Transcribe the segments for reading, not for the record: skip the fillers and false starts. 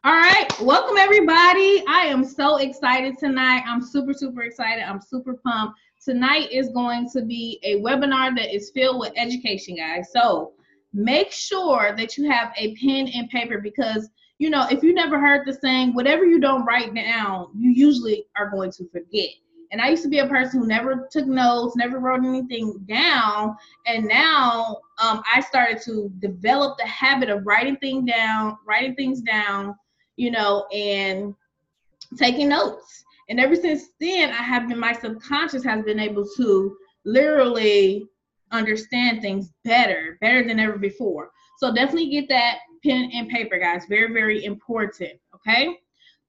All right, welcome everybody. I am so excited tonight. I'm super excited. I'm super pumped. Tonight is going to be a webinar that is filled with education, guys. So make sure that you have a pen and paper because, you know, if you never heard the saying, whatever you don't write down, you usually are going to forget. And I used to be a person who never took notes, never wrote anything down. And now I started to develop the habit of writing things down, you know, and taking notes. And ever since then, my subconscious has been able to literally understand things better than ever before. So definitely get that pen and paper, guys. Very important, okay?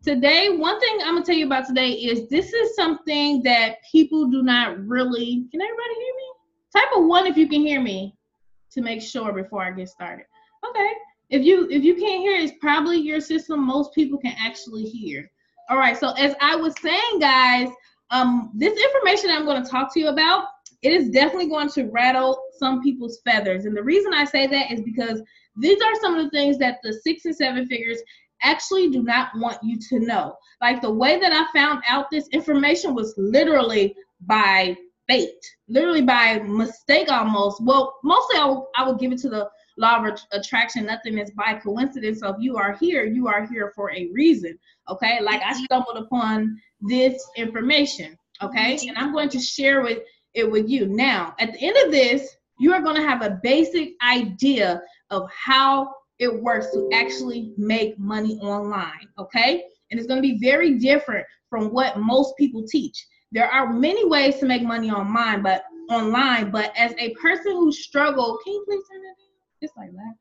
Today, one thing I'm gonna tell you about today is this is something that people do not really, can everybody hear me? Type a 1 if you can hear me to make sure before I get started. Okay. If you can't hear, it's probably your system. Most people can actually hear. All right. So as I was saying, guys, this information I'm going to talk to you about, it is definitely going to rattle some people's feathers. And the reason I say that is because these are some of the things that the 6 and 7 figures actually do not want you to know. Like the way that I found out this information was literally by fate, literally by mistake almost. Well, mostly I would give it to the law of attraction. Nothing is by coincidence. So if you are here for a reason. Okay, like I stumbled upon this information. Okay, and I'm going to share it with you. Now, at the end of this, you are going to have a basic idea of how it works to actually make money online. Okay, and it's going to be very different from what most people teach. There are many ways to make money online, but as a person who struggled, can you please turn that down? It's like that.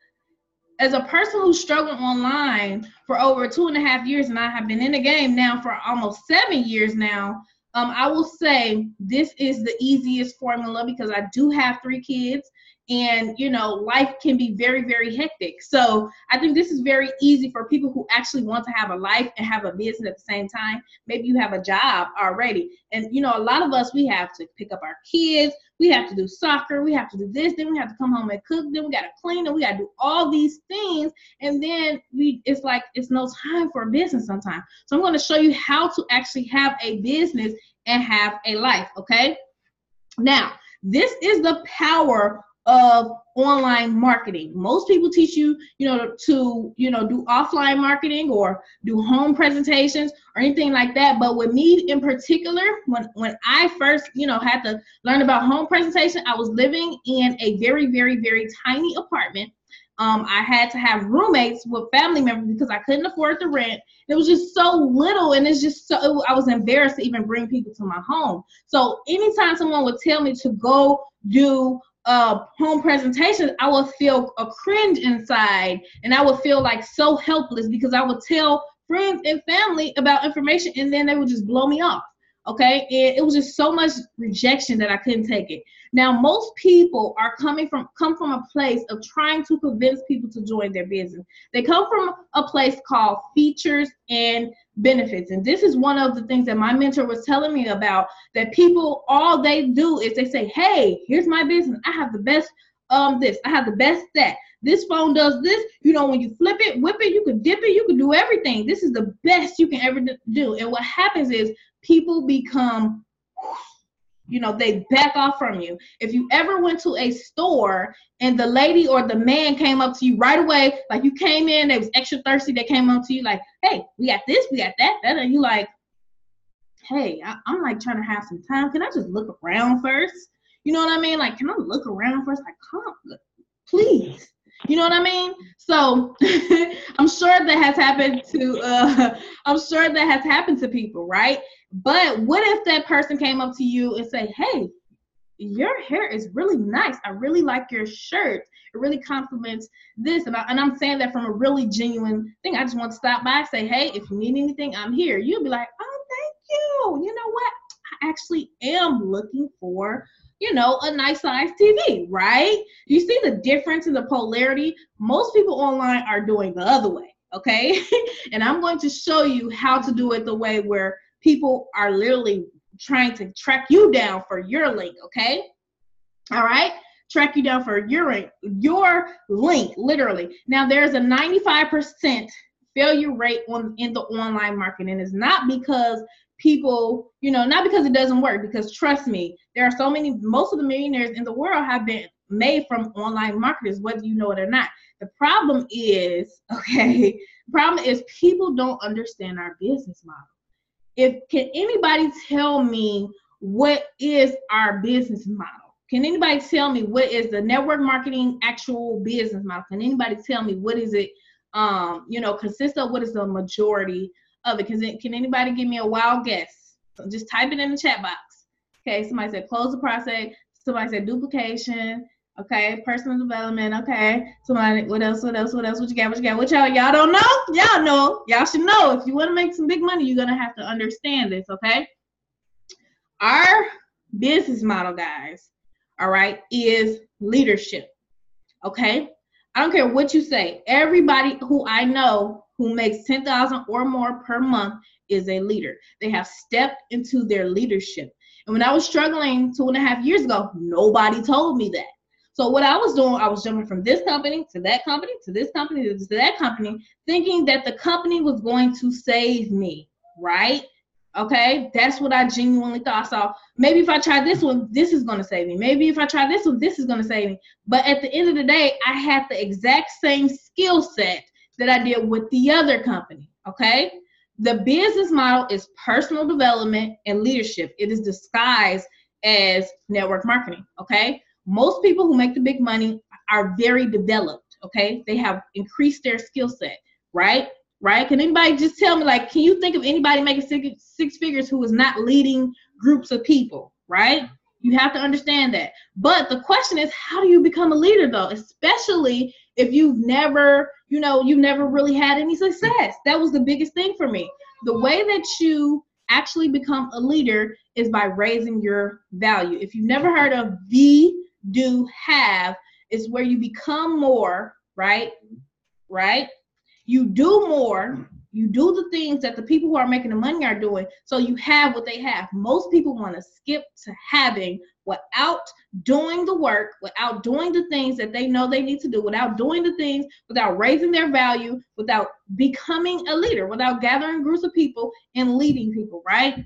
As a person who struggled online for over 2.5 years, and I have been in the game now for almost 7 years now, I will say this is the easiest formula because I do have 3 kids. And, you know, life can be very hectic. So I think this is very easy for people who actually want to have a life and have a business at the same time. Maybe you have a job already. And, you know, a lot of us, we have to pick up our kids. We have to do soccer. We have to do this. Then we have to come home and cook. Then we got to clean. And we got to do all these things. And then it's like it's no time for a business sometimes. So I'm going to show you how to actually have a business and have a life. Okay. Now, this is the power of online marketing. Most people teach you, to do offline marketing or do home presentations or anything like that. But with me in particular, when I first, had to learn about home presentation, I was living in a very tiny apartment. I had to have roommates with family members because I couldn't afford the rent. It was just so little, and I was embarrassed to even bring people to my home. So anytime someone would tell me to go do home presentation, I would feel a cringe inside, and I would feel like so helpless because I would tell friends and family about information, and then they would just blow me off. Okay, and it was just so much rejection that I couldn't take it. Now, most people come from a place of trying to convince people to join their business. They come from a place called features and benefits. And this is one of the things that my mentor was telling me about, that people, all they do is they say, hey, here's my business. I have the best this. I have the best that. This phone does this. When you flip it, whip it, you can dip it, you can do everything. This is the best you can ever do. And what happens is people become, they back off from you. If you ever went to a store and the lady or the man came up to you right away, like you came in, they was extra thirsty, they came up to you like, hey, we got this, we got that, and you like, hey, I'm like trying to have some time. Can I just look around first? You know what I mean? Like, can I look around first? Like, come on, please. You know what I mean? So I'm sure that has happened to people, right? But what if that person came up to you and say, hey, your hair is really nice. I really like your shirt. It really compliments this. And I'm saying that from a really genuine thing. I just want to stop by and say, hey, if you need anything, I'm here. You'll be like, oh, thank you. You know what? I actually am looking for a nice size TV, right? You see the difference in the polarity? Most people online are doing the other way, okay? And I'm going to show you how to do it the way where people are literally trying to track you down for your link, okay? All right? Track you down for your link, literally. Now, there's a 95% failure rate in the online marketing is not because people, not because it doesn't work, because trust me, there are most of the millionaires in the world have been made from online marketers, whether you know it or not. The problem is, people don't understand our business model. Can anybody tell me what is our business model? Can anybody tell me what is the network marketing actual business model? Can anybody tell me what is it consists of? What is the majority of it? Can anybody give me a wild guess? So just type it in the chat box. Okay, somebody said close the process. Somebody said duplication. Okay, personal development. Okay, somebody, what else? What you got? What y'all don't know? Y'all know. Y'all should know. If you want to make some big money, you're gonna have to understand this. Okay, our business model, guys, all right, is leadership. Okay, I don't care what you say. Everybody who I know who makes $10,000 or more per month is a leader. They have stepped into their leadership. And when I was struggling 2.5 years ago, nobody told me that. So what I was doing, I was jumping from this company to that company to this company to that company, thinking that the company was going to save me, right? Okay, that's what I genuinely thought. So maybe if I try this one, this is going to save me. Maybe if I try this one, this is going to save me. But at the end of the day, I had the exact same skill set that I did with the other company, okay? The business model is personal development and leadership. It is disguised as network marketing, okay? Most people who make the big money are very developed, okay? They have increased their skill set, right? Right? Can anybody just tell me, like, can you think of anybody making six figures who is not leading groups of people, right? You have to understand that. But the question is, how do you become a leader, though? Especially if you've never really had any success. That was the biggest thing for me. The way that you actually become a leader is by raising your value. If you've never heard of be, do, have, is where you become more, right? Right? You do more, you do the things that the people who are making the money are doing, so you have what they have. Most people want to skip to having without doing the work, without doing the things that they know they need to do, without doing the things, without raising their value, without becoming a leader, without gathering groups of people and leading people, right?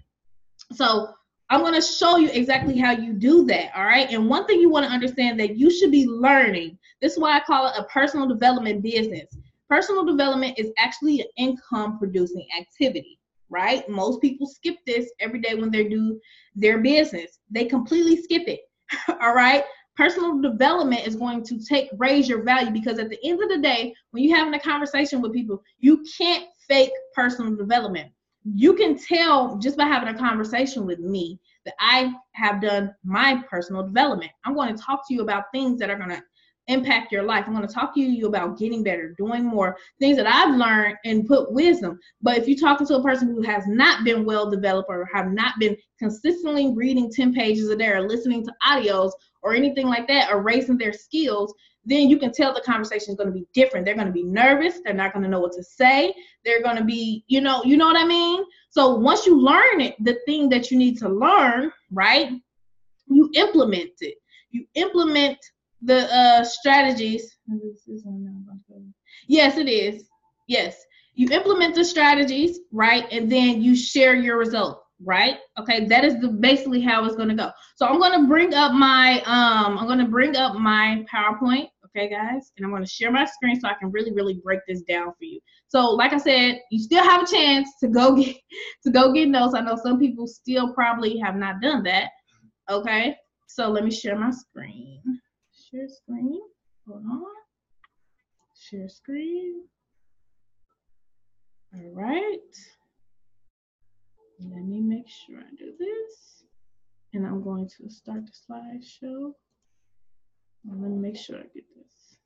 So I'm going to show you exactly how you do that, all right? And one thing you want to understand that you should be learning, this is why I call it a personal development business. Personal development is actually an income producing activity, right? Most people skip this every day when they do their business. They completely skip it, all right? Personal development is going to raise your value, because at the end of the day, when you're having a conversation with people, you can't fake personal development. You can tell just by having a conversation with me that I have done my personal development. I'm going to talk to you about things that are going to impact your life. I'm going to talk to you about getting better, doing more, things that I've learned and put wisdom. But if you're talking to a person who has not been well developed or have not been consistently reading 10 pages a day or listening to audios or anything like that, or raising their skills, then you can tell the conversation is going to be different. They're going to be nervous. They're not going to know what to say. They're going to be, you know what I mean? So once you learn it, the thing that you need to learn, right, you implement it. You implement the strategies. Yes, it is. Yes. You implement the strategies, right? And then you share your result, right? Okay, that is basically how it's going to go. So I'm going to bring up my PowerPoint, okay, guys? And I'm going to share my screen so I can really, really break this down for you. So like I said, you still have a chance to go get notes. I know some people still probably have not done that. Okay, so let me share my screen. Share screen. Hold on. Share screen. All right. Let me make sure I do this. And I'm going to start the slideshow. Let me make sure I get this.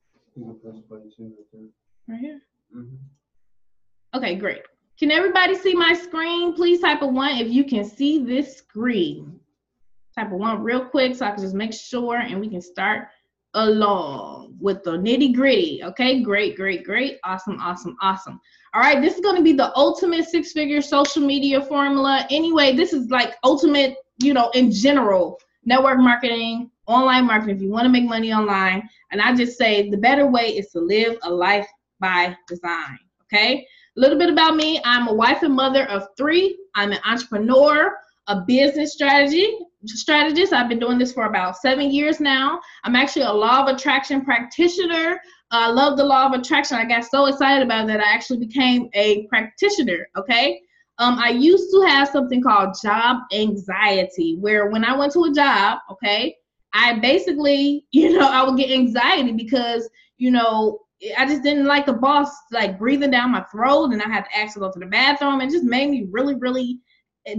Right here? Mm-hmm. Okay, great. Can everybody see my screen? Please type a 1 if you can see this screen. Type a 1 real quick so I can just make sure and we can start along with the nitty gritty. Okay, great. Awesome. All right, this is going to be the ultimate 6-figure social media formula. Anyway, this is like ultimate, in general, network marketing, online marketing, if you want to make money online. And I just say the better way is to live a life by design. Okay, A little bit about me. I'm a wife and mother of 3. I'm an entrepreneur, a business strategist. I've been doing this for about 7 years now. I'm actually a law of attraction practitioner. I love the law of attraction. I got so excited about it that I actually became a practitioner, okay? I used to have something called job anxiety, where when I went to a job, okay, I basically, I would get anxiety because, I just didn't like the boss like breathing down my throat, and I had to ask to go to the bathroom. It just made me really, really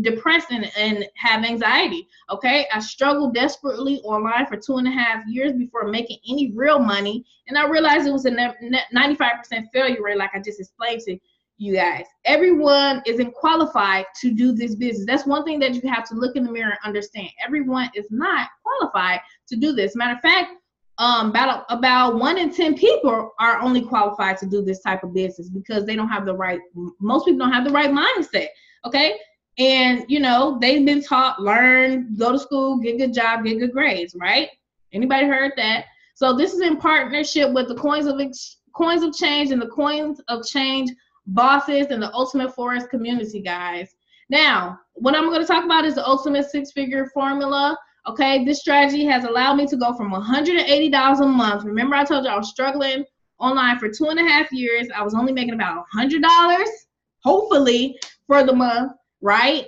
depressed and have anxiety. Okay, I struggled desperately online for 2.5 years before making any real money, and I realized it was a 95% failure rate, like I just explained to you guys. Everyone isn't qualified to do this business. That's one thing that you have to look in the mirror and understand. Everyone is not qualified to do this. Matter of fact, about 1 in 10 people are only qualified to do this type of business because they don't have the right. Most people don't have the right mindset. Okay, and they've been taught, learn, go to school, get a good job, get good grades. Right? Anybody heard that? So this is in partnership with the Coins of Change and the Coins of Change bosses and the Ultimate Forest community, guys. Now, what I'm going to talk about is the Ultimate 6-Figure Formula. Okay, this strategy has allowed me to go from $180 a month. Remember, I told you I was struggling online for 2.5 years. I was only making about $100, hopefully, for the month, right?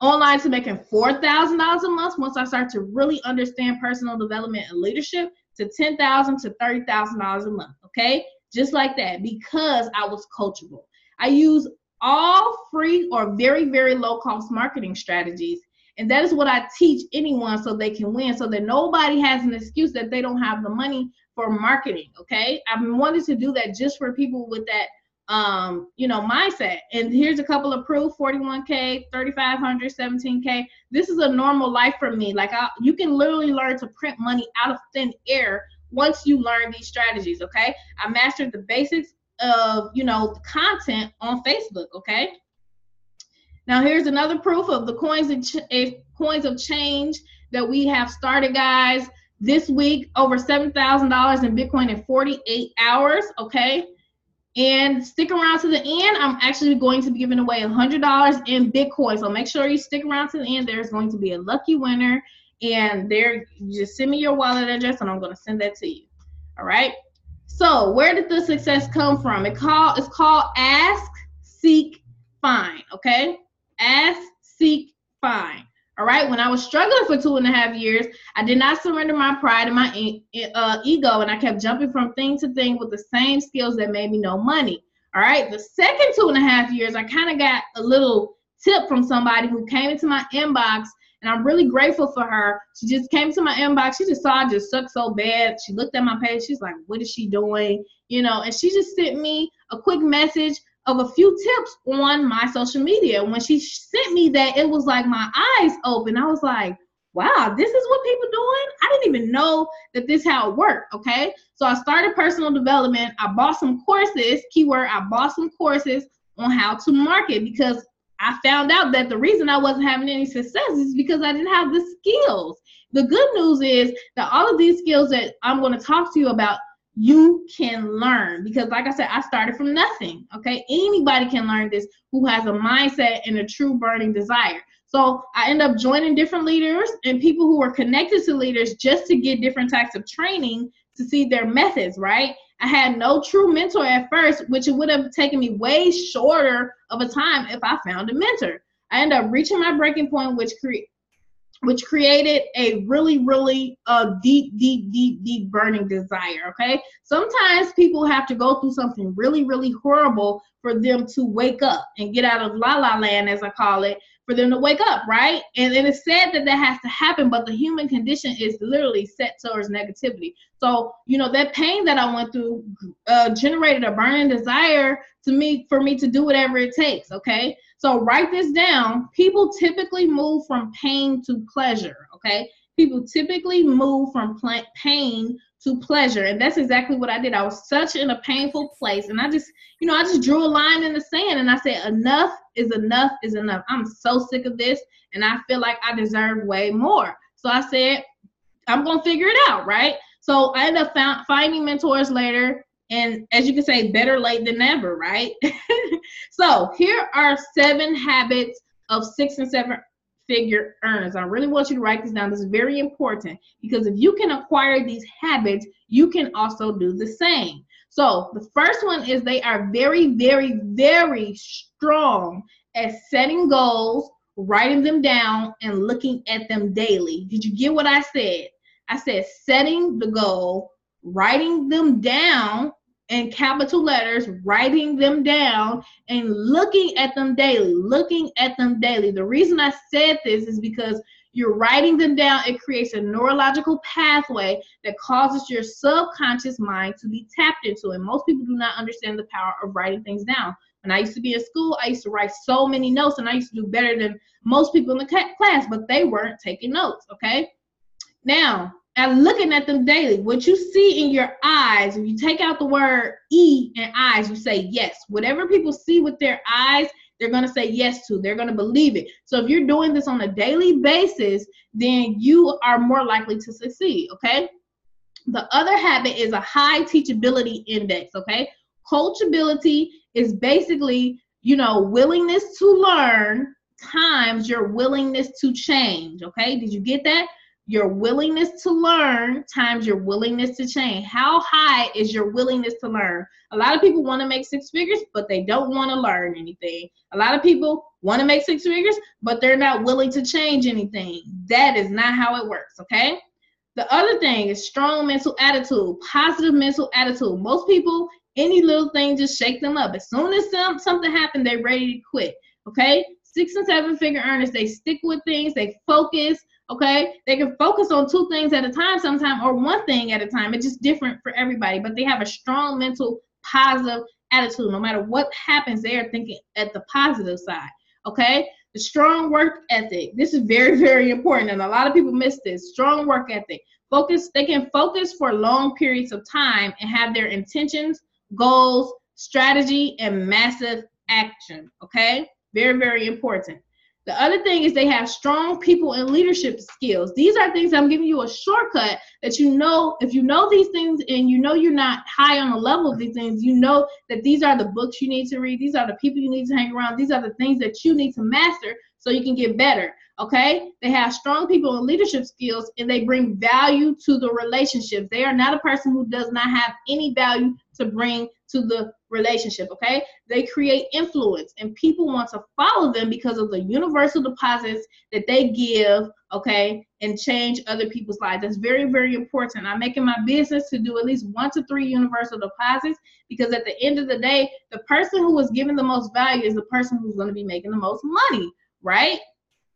Online to making $4,000 a month once I start to really understand personal development and leadership, to $10,000 to $30,000 a month. Okay, just like that, because I was coachable. I use all free or very, very low cost marketing strategies. And that is what I teach anyone so they can win, so that nobody has an excuse that they don't have the money for marketing, okay? I've been wanting to do that just for people with that, mindset. And here's a couple of proof: 41K, 3,500, 17K. This is a normal life for me. Like, you can literally learn to print money out of thin air once you learn these strategies, okay? I mastered the basics of, content on Facebook, okay? Now, here's another proof of the coins of change that we have started, guys. This week, over $7,000 in Bitcoin in 48 hours, okay? And stick around to the end. I'm actually going to be giving away $100 in Bitcoin. So make sure you stick around to the end. There's going to be a lucky winner. And just send me your wallet address, and I'm going to send that to you. All right? So where did the success come from? It's called Ask, Seek, Find, okay? Ask, seek, find. All right. When I was struggling for 2.5 years, I did not surrender my pride and my ego, and I kept jumping from thing to thing with the same skills that made me no money. All right. The second 2.5 years, I kind of got a little tip from somebody who came into my inbox, and I'm really grateful for her. She just came to my inbox. She just saw I just sucked so bad. She looked at my page. She's like, what is she doing? And she just sent me a quick message of a few tips on my social media. When she sent me that, it was like my eyes opened. I was like, wow, this is what people doing? I didn't even know that this how it worked, okay? So I started personal development. I bought some courses, keyword, I bought some courses on how to market, because I found out that the reason I wasn't having any success is because I didn't have the skills. The good news is that all of these skills that I'm going to talk to you about, you can learn, because like I said, I started from nothing, okay? Anybody can learn this who has a mindset and a true burning desire. So I end up joining different leaders and people who are connected to leaders just to get different types of training to see their methods, right? I had no true mentor at first, which it would have taken me way shorter of a time if I found a mentor. I ended up reaching my breaking point, which created a really, really deep burning desire, okay? Sometimes people have to go through something really, really horrible for them to wake up and get out of la-la land, as I call it, for them to wake up, right? And it's sad that has to happen, but the human condition is literally set towards negativity. So, that pain that I went through generated a burning desire for me to do whatever it takes, okay? So write this down. People typically move from pain to pleasure, okay? People typically move from pain to pleasure, and that's exactly what I did. I was such in a painful place, and I just drew a line in the sand, and I said, enough is enough is enough. I'm so sick of this, and I feel like I deserve way more. So I said, I'm going to figure it out, right? So I ended up finding mentors later, And as you can say, better late than never, right? So here are 7 habits of 6 and 7 figure earners. I really want you to write this down. This is very important because if you can acquire these habits, you can also do the same. So the first one is they are very, very, very strong at setting goals, writing them down, and looking at them daily. Did you get what I said? I said setting the goal, writing them down in capital letters, writing them down, and looking at them daily, looking at them daily. The reason I said this is because you're writing them down. It creates a neurological pathway that causes your subconscious mind to be tapped into. And most people do not understand the power of writing things down. When I used to be in school, I used to write so many notes, and I used to do better than most people in the class, but they weren't taking notes, okay? Now, and looking at them daily, what you see in your eyes, if you take out the word E and eyes, you say yes. Whatever people see with their eyes, they're going to say yes to. They're going to believe it. So if you're doing this on a daily basis, then you are more likely to succeed, okay? The other habit is a high teachability index, okay? Coachability is basically, willingness to learn times your willingness to change, okay? Did you get that? Your willingness to learn times your willingness to change. How high is your willingness to learn? A lot of people want to make 6 figures, but they don't want to learn anything. A lot of people want to make 6 figures, but they're not willing to change anything. That is not how it works, okay? The other thing is strong mental attitude, positive mental attitude. Most people, any little thing just shake them up. As soon as something happens, they're ready to quit, okay? 6 and 7 figure earners, they stick with things, they focus, okay? They can focus on 2 things at a time sometimes, or 1 thing at a time. It's just different for everybody, but they have a strong mental positive attitude. No matter what happens, they are thinking at the positive side, okay? The strong work ethic. This is very, very important, and a lot of people miss this. Strong work ethic. Focus. They can focus for long periods of time and have their intentions, goals, strategy, and massive action, okay? Very, very important. The other thing is they have strong people and leadership skills. These are things I'm giving you a shortcut that if you know these things and you're not high on the level of these things, you know that these are the books you need to read. These are the people you need to hang around. These are the things that you need to master so you can get better, okay? They have strong people and leadership skills, and they bring value to the relationships. They are not a person who does not have any value to bring to the relationship, okay? They create influence, and people want to follow them because of the universal deposits that they give, okay, and change other people's lives. That's very, very important. I'm making my business to do at least 1 to 3 universal deposits, because at the end of the day, the person who is giving the most value is the person who's going to be making the most money, right?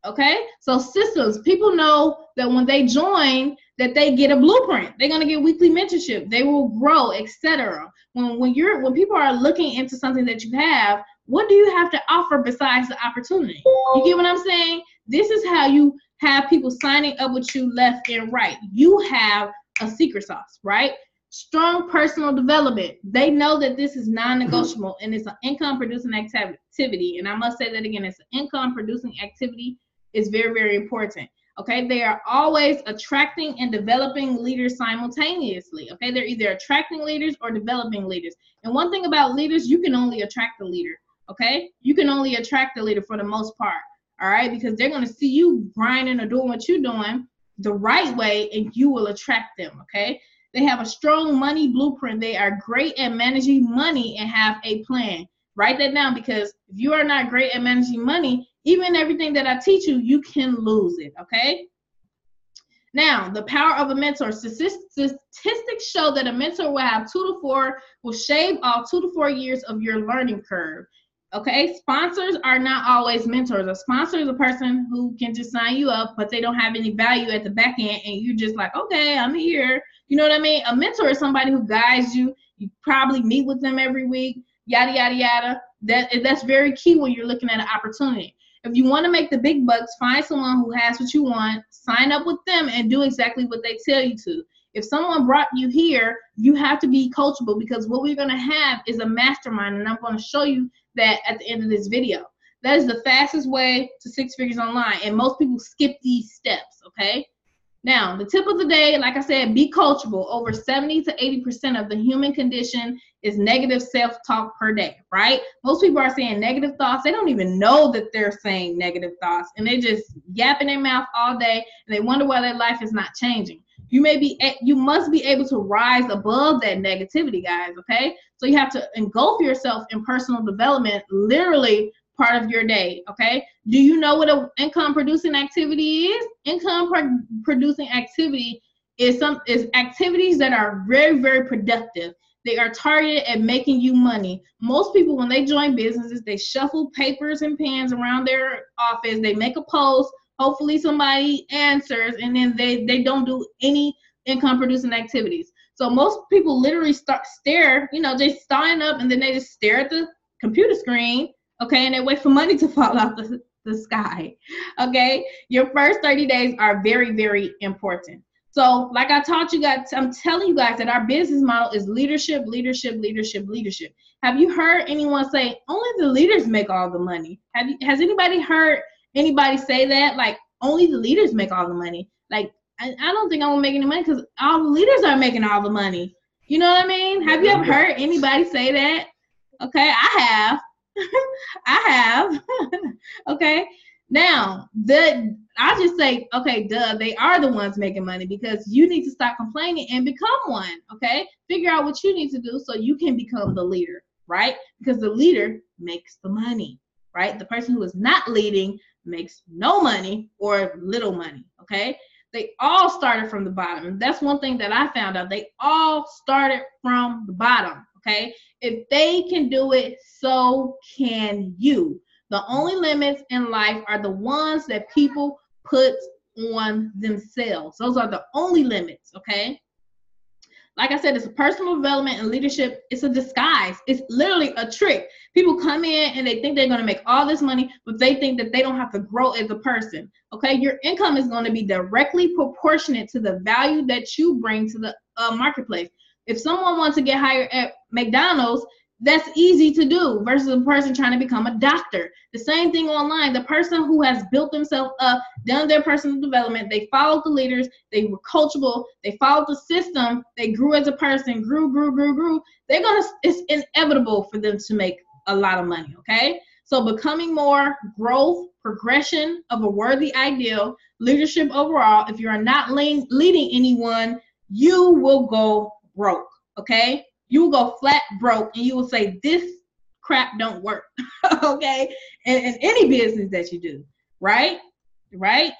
Okay, so systems, people know that when they join, that they get a blueprint. They're going to get weekly mentorship. They will grow, etc. When people are looking into something that you have, what do you have to offer besides the opportunity? You get what I'm saying? This is how you have people signing up with you left and right. You have a secret sauce, right? Strong personal development. They know that this is non-negotiable, and it's an income-producing activity. And I must say that again, it's an income-producing activity. It's very, very important. Okay, they are always attracting and developing leaders simultaneously. Okay, they're either attracting leaders or developing leaders. And one thing about leaders, you can only attract a leader. Okay, you can only attract a leader for the most part. All right, because they're going to see you grinding or doing what you're doing the right way, and you will attract them. Okay, they have a strong money blueprint. They are great at managing money and have a plan. Write that down, because if you are not great at managing money, even everything that I teach you, you can lose it, okay? Now, the power of a mentor. Statistics show that a mentor will shave off 2 to 4 years of your learning curve, okay? Sponsors are not always mentors. A sponsor is a person who can just sign you up, but they don't have any value at the back end, and you're just like, okay, I'm here. You know what I mean? A mentor is somebody who guides you. You probably meet with them every week, yada, yada, yada. That's very key when you're looking at an opportunity. If you want to make the big bucks, find someone who has what you want, sign up with them, and do exactly what they tell you to. If someone brought you here, you have to be coachable, because what we're going to have is a mastermind, and I'm going to show you that at the end of this video. That is the fastest way to 6 figures online, and most people skip these steps, okay? Now, the tip of the day, like I said, be coachable. Over 70 to 80% of the human condition is negative self-talk per day, right? Most people are saying negative thoughts. They don't even know that they're saying negative thoughts, and they just yap in their mouth all day, and they wonder why their life is not changing. You must be able to rise above that negativity, guys, okay? So you have to engulf yourself in personal development, literally part of your day, okay? Do you know what an income producing activity is? Income producing activity is activities that are very, very productive. They are targeted at making you money. Most people, when they join businesses, they shuffle papers and pens around their office. They make a post. Hopefully somebody answers, and then they don't do any income producing activities. So most people literally stare, they sign up and then they just stare at the computer screen, okay, and they wait for money to fall out the sky, okay? Your first 30 days are very, very important. So like I taught you guys, I'm telling you guys that our business model is leadership, leadership, leadership, leadership. Have you heard anyone say, only the leaders make all the money? Has anybody heard anybody say that? Like, only the leaders make all the money? Like, I don't think I'm gonna make any money because all the leaders are making all the money. You know what I mean? Have you ever heard anybody say that? Okay, I have. I have. Okay. Now, I just say, okay, duh, they are the ones making money, because you need to stop complaining and become one, okay? Figure out what you need to do so you can become the leader, right? Because the leader makes the money, right? The person who is not leading makes no money or little money, okay? They all started from the bottom. And that's one thing that I found out. They all started from the bottom, okay? If they can do it, so can you. The only limits in life are the ones that people put on themselves. Those are the only limits, okay? Like I said, it's a personal development and leadership. It's a disguise. It's literally a trick. People come in and they think they're going to make all this money, but they think that they don't have to grow as a person, okay? Your income is going to be directly proportionate to the value that you bring to the marketplace. If someone wants to get hired at McDonald's, that's easy to do versus a person trying to become a doctor. The same thing online. The person who has built themselves up, done their personal development, they followed the leaders, they were coachable, they followed the system, they grew as a person, grew. It's inevitable for them to make a lot of money, okay? So becoming more, growth, progression of a worthy ideal, leadership overall. If you are not leading anyone, you will go broke, okay? You will go flat broke, and you will say, this crap don't work, okay? In any business that you do, right?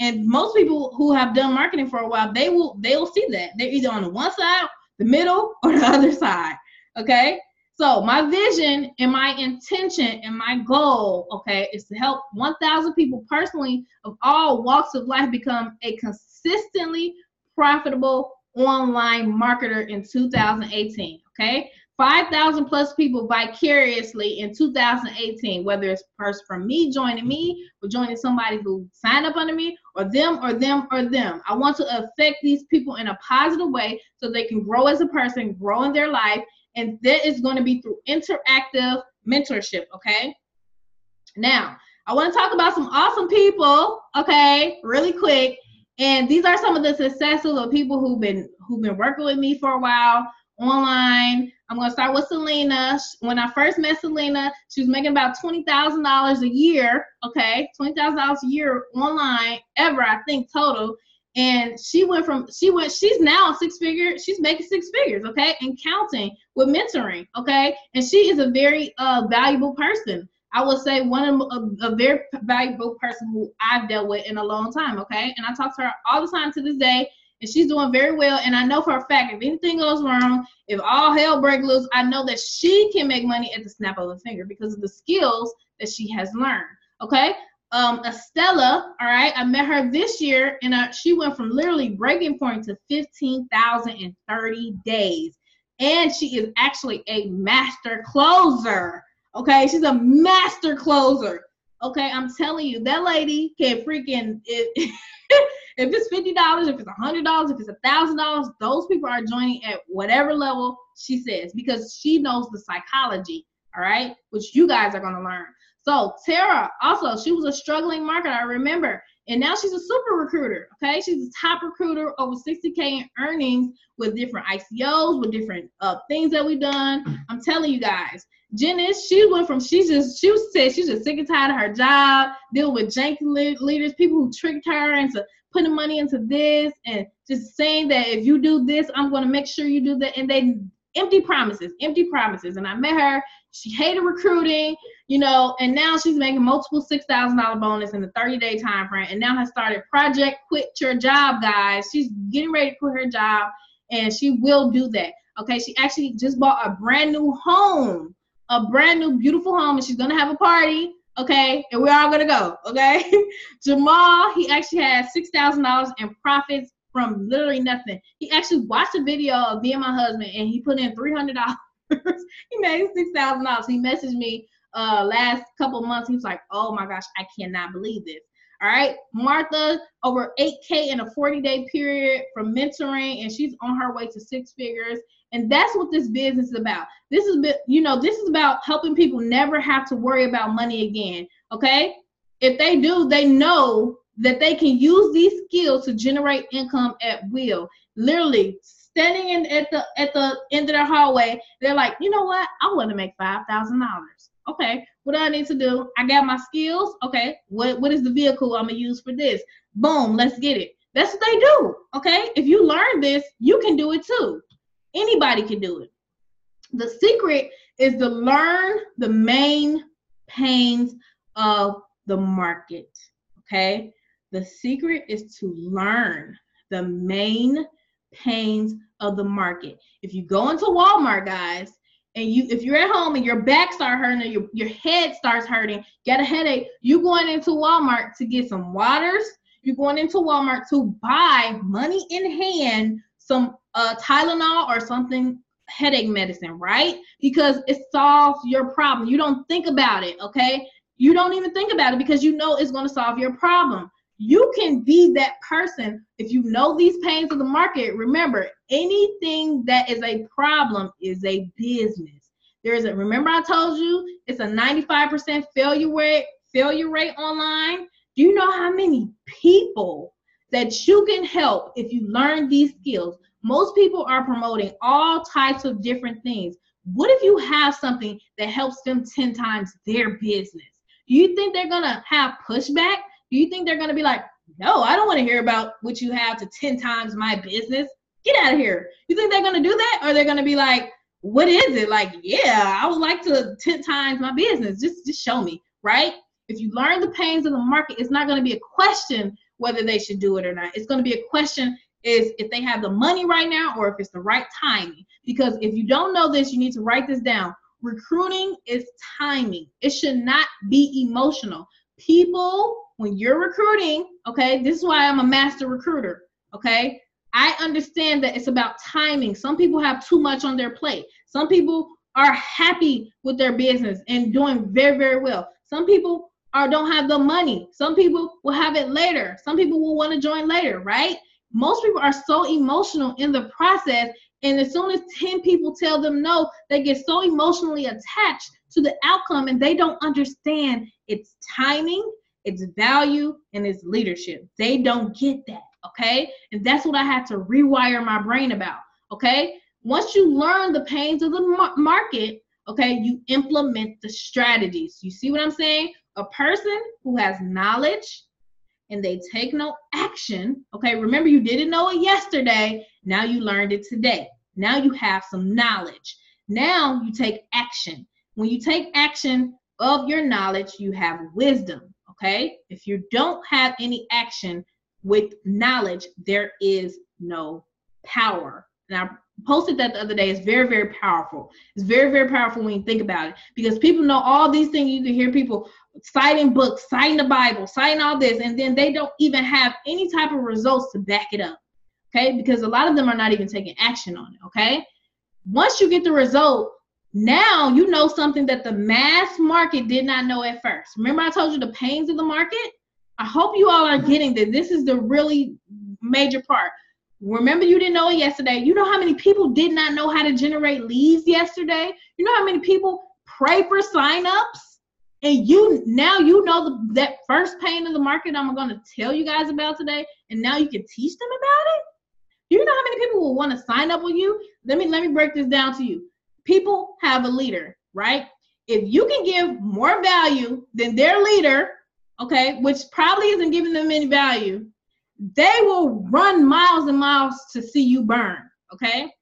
And most people who have done marketing for a while, they will see that. They're either on the one side, the middle, or the other side, okay? So my vision and my intention and my goal, okay, is to help 1,000 people personally of all walks of life become a consistently profitable online marketer in 2018, okay? 5,000 plus people vicariously in 2018, whether it's first from me joining me or joining somebody who signed up under me, or them or them or them. I want to affect these people in a positive way so they can grow as a person, grow in their life, and that is going to be through interactive mentorship, okay? Now, I want to talk about some awesome people, okay, really quick. And these are some of the successes of people who've been working with me for a while online. I'm going to start with Selena. When I first met Selena, she was making about $20,000 a year, okay? $20,000 a year online ever, I think, total. And she's now she's making six figures, okay? And counting with mentoring, okay? And she is a very valuable person. I would say a very valuable person who I've dealt with in a long time, okay? And I talk to her all the time to this day, and she's doing very well. And I know for a fact, if anything goes wrong, if all hell breaks loose, I know that she can make money at the snap of a finger because of the skills that she has learned, okay? Estella, all right, I met her this year, and she went from literally breaking point to 15,000 in 30 days. And she is actually a master closer. Okay, she's a master closer. Okay, I'm telling you, that lady can freaking, if it's $50, if it's $100, if it's $1,000, those people are joining at whatever level she says, because she knows the psychology, all right, which you guys are going to learn. So Tara, also, she was a struggling marketer. I remember And now she's a super recruiter, okay? She's a top recruiter, over 60K in earnings with different ICOs, with different things that we've done. I'm telling you guys, Janice, she said she's just sick and tired of her job, dealing with janky leaders, people who tricked her into putting money into this and just saying that if you do this, I'm going to make sure you do that. And they empty promises. And I met her. She hated recruiting, and now she's making multiple $6,000 bonus in the 30-day time frame. And now has started Project Quit Your Job, guys. She's getting ready to quit her job, and she will do that. Okay, she actually just bought a brand new home, a brand new beautiful home, and she's gonna have a party. Okay, and we're all gonna go. Okay, Jamal, he actually has $6,000 in profits from literally nothing. He actually watched a video of me and my husband, and he put in $300. He made $6,000. He messaged me last couple months. He was like, oh my gosh, I cannot believe this. All right, Martha, over 8K in a 40-day period from mentoring, and she's on her way to 6 figures. And that's what this business is about. This is about helping people never have to worry about money again. Okay, if they do, they know that they can use these skills to generate income at will. Literally standing at the end of their hallway, they're like, you know what? I want to make $5,000. Okay, what do I need to do? I got my skills. Okay, what is the vehicle I'm gonna use for this? Boom, let's get it. That's what they do. Okay, if you learn this, you can do it too. Anybody can do it. The secret is to learn the main pains of the market. Okay, the secret is to learn the main pains of the market. If you go into Walmart, guys, and if you're at home and your back starts hurting or your head starts hurting, get a headache, you're going into Walmart to get some waters. You're going into Walmart to buy, money in hand, some Tylenol or something, headache medicine, right? Because it solves your problem. You don't think about it, okay? You don't even think about it because you know it's going to solve your problem. You can be that person if you know these pains of the market. Remember, anything that is a problem is a business. Remember I told you it's a 95% failure rate online. Do you know how many people that you can help if you learn these skills? Most people are promoting all types of different things. What if you have something that helps them 10 times their business? Do you think they're going to have pushback? Do you think they're going to be like, no, I don't want to hear about what you have to 10 times my business? Get out of here. You think they're going to do that? Or they're going to be like, what is it? Like, yeah, I would like to 10 times my business. Just show me, right? If you learn the pains of the market, it's not going to be a question whether they should do it or not. It's going to be a question is if they have the money right now or if it's the right timing. Because if you don't know this, you need to write this down. Recruiting is timing. It should not be emotional. People, when you're recruiting, okay, this is why I'm a master recruiter, okay? I understand that it's about timing. Some people have too much on their plate. Some people are happy with their business and doing very, very well. Some people don't have the money. Some people will have it later. Some people will want to join later, right? Most people are so emotional in the process, and as soon as 10 people tell them no, they get so emotionally attached to the outcome, and they don't understand its timing, its value, and its leadership. They don't get that, okay? And that's what I had to rewire my brain about, okay? Once you learn the pains of the market, okay, you implement the strategies. You see what I'm saying? A person who has knowledge and they take no action, okay, remember you didn't know it yesterday, now you learned it today. Now you have some knowledge. Now you take action. When you take action of your knowledge, you have wisdom, okay? If you don't have any action with knowledge, there is no power. And I posted that the other day. It's very, very powerful. It's very, very powerful when you think about it, because people know all these things. You can hear people citing books, citing the Bible, citing all this, and then they don't even have any type of results to back it up, okay? Because a lot of them are not even taking action on it, okay? Once you get the result, now you know something that the mass market did not know at first. Remember I told you the pains of the market? I hope you all are getting that. This is the really major part. Remember you didn't know it yesterday. You know how many people did not know how to generate leads yesterday? You know how many people pray for signups? And you now you know that first pain of the market I'm going to tell you guys about today, and now you can teach them about it. You know how many people will want to sign up with you? Let me break this down to you. People have a leader, right? If you can give more value than their leader, okay, which probably isn't giving them any value, they will run miles and miles to see you burn, okay?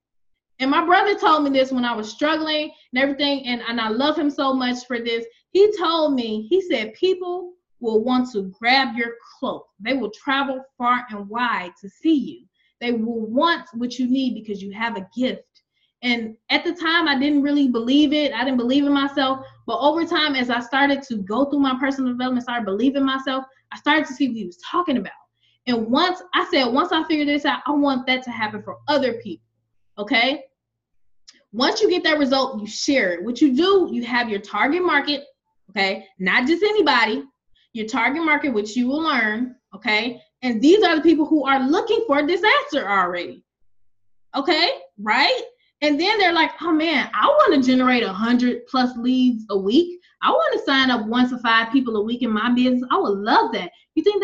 And my brother told me this when I was struggling and everything, and I love him so much for this. He told me, he said, people will want to grab your cloak. They will travel far and wide to see you. They will want what you need because you have a gift. And at the time, I didn't really believe it. I didn't believe in myself. But over time, as I started to go through my personal development, started believing myself, I started to see what he was talking about. And once I figured this out, I want that to happen for other people. Okay? Once you get that result, you share it. What you do, you have your target market, okay? Not just anybody. Your target market, which you will learn, okay? And these are the people who are looking for this answer already, okay? Right? And then they're like, oh man, I want to generate 100+ leads a week. I want to sign up 1 to 5 people a week in my business. I would love that. You think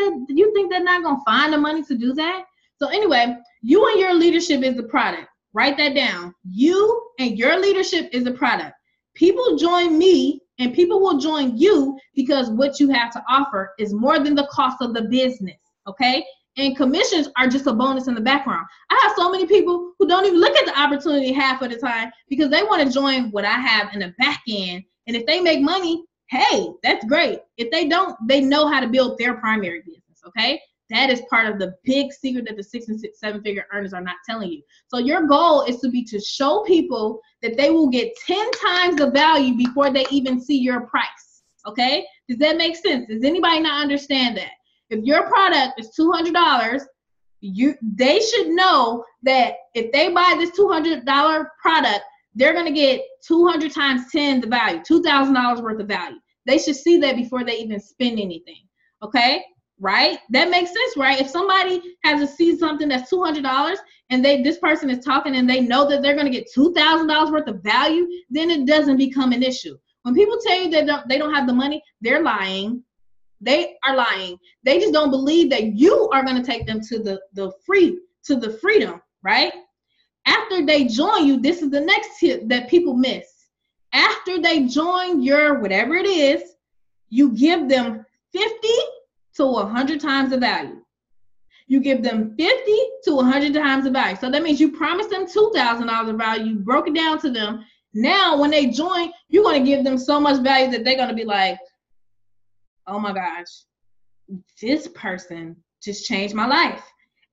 they're not going to find the money to do that? So anyway, you and your leadership is the product. Write that down. You and your leadership is the product. People join me and people will join you because what you have to offer is more than the cost of the business, okay? And commissions are just a bonus in the background. I have so many people who don't even look at the opportunity half of the time because they want to join what I have in the back end. And if they make money, hey, that's great. If they don't, they know how to build their primary business, okay? That is part of the big secret that the 6 and 7 figure earners are not telling you. So your goal is to show people that they will get 10 times the value before they even see your price, okay? Does that make sense? Does anybody not understand that? If your product is $200, they should know that if they buy this $200 product, they're going to get 200 times 10 the value, $2,000 worth of value. They should see that before they even spend anything, okay? Right? That makes sense, right? If somebody has to see something that's $200 and this person is talking and they know that they're going to get $2,000 worth of value, then it doesn't become an issue. When people tell you that they don't have the money, they're lying. They are lying. They just don't believe that you are going to take them to the freedom, right? After they join you, this is the next tip that people miss. After they join your whatever it is, you give them 50 to 100 times the value. You give them 50 to 100 times the value. So that means you promised them $2,000 of value. You broke it down to them. Now, when they join, you're going to give them so much value that they're going to be like, oh my gosh, this person just changed my life.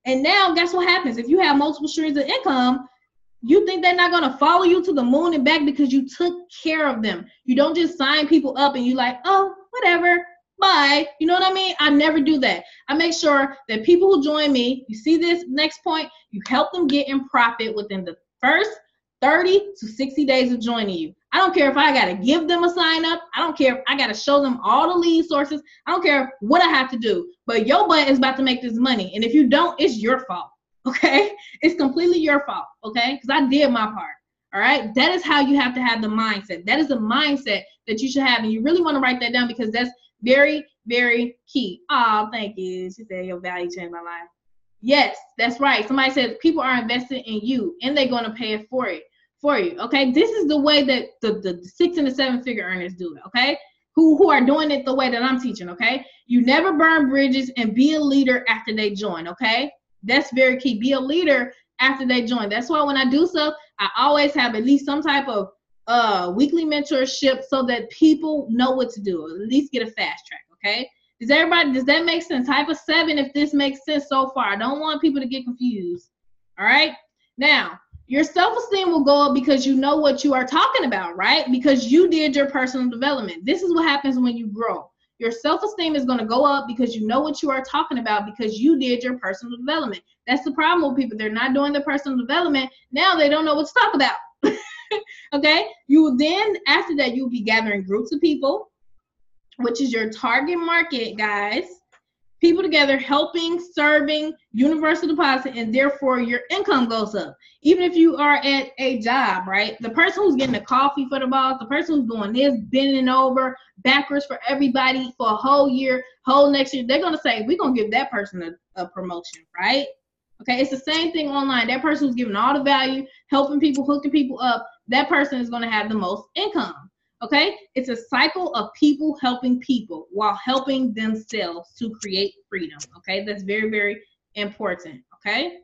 And now, guess what happens? If you have multiple streams of income, you think they're not going to follow you to the moon and back because you took care of them. You don't just sign people up and you like, oh, whatever. Bye. You know what I mean? I never do that. I make sure that people who join me, you see this next point, you help them get in profit within the first 30 to 60 days of joining you. I don't care if I got to give them a sign up. I don't care if I got to show them all the lead sources. I don't care what I have to do. But your butt is about to make this money. And if you don't, it's your fault. Okay? It's completely your fault. Okay? Because I did my part. All right? That is how you have to have the mindset. That is the mindset that you should have. And you really want to write that down because that's very, very key. Oh, thank you. She said your value changed my life. Yes, that's right. Somebody said people are invested in you and they're going to pay it for you. Okay. This is the way that the 6 and the 7 figure earners do it. Okay. Who are doing it the way that I'm teaching. Okay. You never burn bridges and be a leader after they join. Okay. That's very key. Be a leader after they join. That's why when I do stuff, I always have at least some type of weekly mentorship so that people know what to do, at least get a fast track. Okay. Does that make sense? Type of 7 if this makes sense so far. I don't want people to get confused. All right. Now, your self-esteem will go up because you know what you are talking about, right? Because you did your personal development. This is what happens when you grow. Your self-esteem is going to go up because you know what you are talking about because you did your personal development. That's the problem with people. They're not doing their personal development. Now they don't know what to talk about. Okay. You will then, after that, you'll be gathering groups of people, which is your target market, guys. people together, helping, serving, universal deposit, and therefore your income goes up. Even if you are at a job, right? The person who's getting the coffee for the boss, the person who's doing this, bending over backwards for everybody for a whole year, whole next year, they're going to say, we're going to give that person a promotion, right? Okay, it's the same thing online. That person who's giving all the value, helping people, hooking people up, that person is going to have the most income. Okay, it's a cycle of people helping people while helping themselves to create freedom. Okay, that's very, very important. Okay,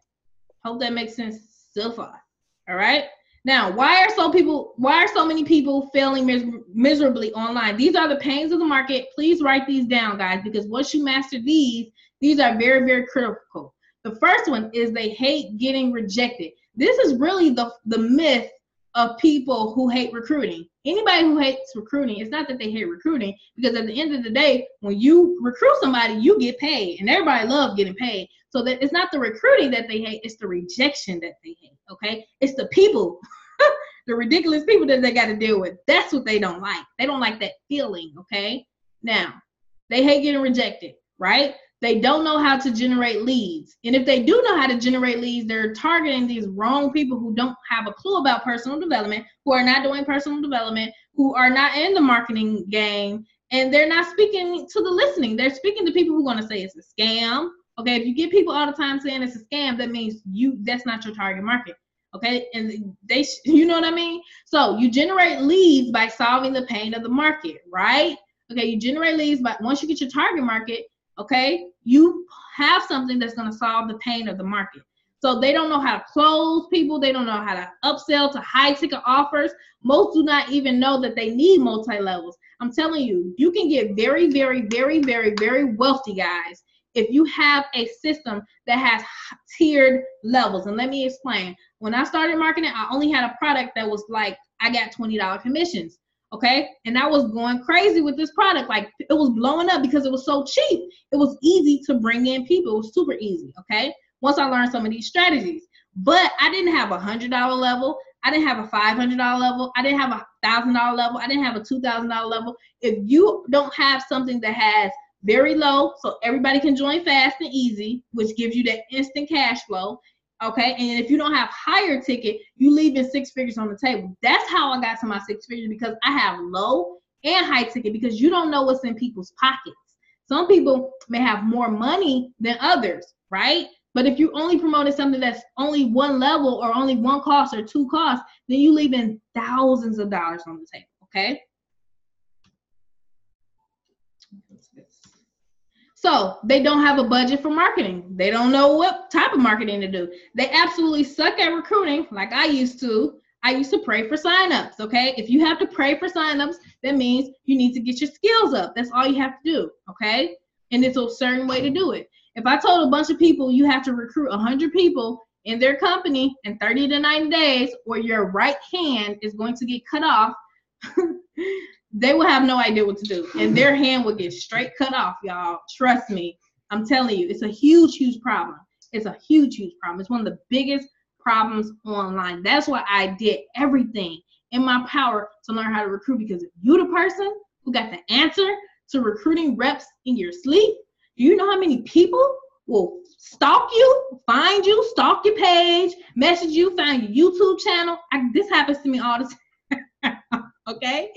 hope that makes sense so far. All right. Now, why are so many people failing miserably online? These are the pains of the market. Please write these down, guys, because once you master these are very, very critical. The first one is they hate getting rejected. This is really the myth of people who hate recruiting. Anybody who hates recruiting, it's not that they hate recruiting, because at the end of the day, when you recruit somebody, you get paid, and everybody loves getting paid. So that it's not the recruiting that they hate, it's the rejection that they hate, okay? It's the people, the ridiculous people that they got to deal with. That's what they don't like. They don't like that feeling, okay? Now, they hate getting rejected, right? They don't know how to generate leads. And if they do know how to generate leads, they're targeting these wrong people who don't have a clue about personal development, who are not doing personal development, who are not in the marketing game, and they're not speaking to the listening. They're speaking to people who are going to say it's a scam. Okay, if you get people all the time saying it's a scam, that means that's not your target market. Okay, and you know what I mean? So you generate leads by solving the pain of the market, right? Okay, you generate leads, but once you get your target market, okay, you have something that's going to solve the pain of the market. So they don't know how to close people. They don't know how to upsell to high ticket offers. Most do not even know that they need multi-levels. I'm telling you, you can get very, very, very, very, very wealthy, guys, if you have a system that has tiered levels. And let me explain. When I started marketing, I only had a product that was like, I got $20 commissions. Okay, and I was going crazy with this product. Like, it was blowing up because it was so cheap. It was easy to bring in people. It was super easy. Okay, once I learned some of these strategies, but I didn't have $100 level. I didn't have a $500 level. I didn't have a $1,000 level. I didn't have a $2,000 level. If you don't have something that has very low, so everybody can join fast and easy, which gives you that instant cash flow. Okay, and if you don't have higher ticket, you leaving 6 figures on the table. That's how I got to my 6 figures, because I have low and high ticket, because you don't know what's in people's pockets. Some people may have more money than others, right? But if you only promoted something that's only one level or only one cost or 2 costs, then you leaving thousands of dollars on the table, okay? So they don't have a budget for marketing. They don't know what type of marketing to do. They absolutely suck at recruiting, like I used to. I used to pray for signups, okay? If you have to pray for signups, that means you need to get your skills up. That's all you have to do, okay? And it's a certain way to do it. If I told a bunch of people you have to recruit 100 people in their company in 30 to 90 days, or your right hand is going to get cut off, they will have no idea what to do. And their hand will get straight cut off, y'all. Trust me. I'm telling you, it's a huge, huge problem. It's a huge, huge problem. It's one of the biggest problems online. That's why I did everything in my power to learn how to recruit, because if you're the person who got the answer to recruiting reps in your sleep, do you know how many people will stalk you, find you, stalk your page, message you, find your YouTube channel? This happens to me all the time. Okay,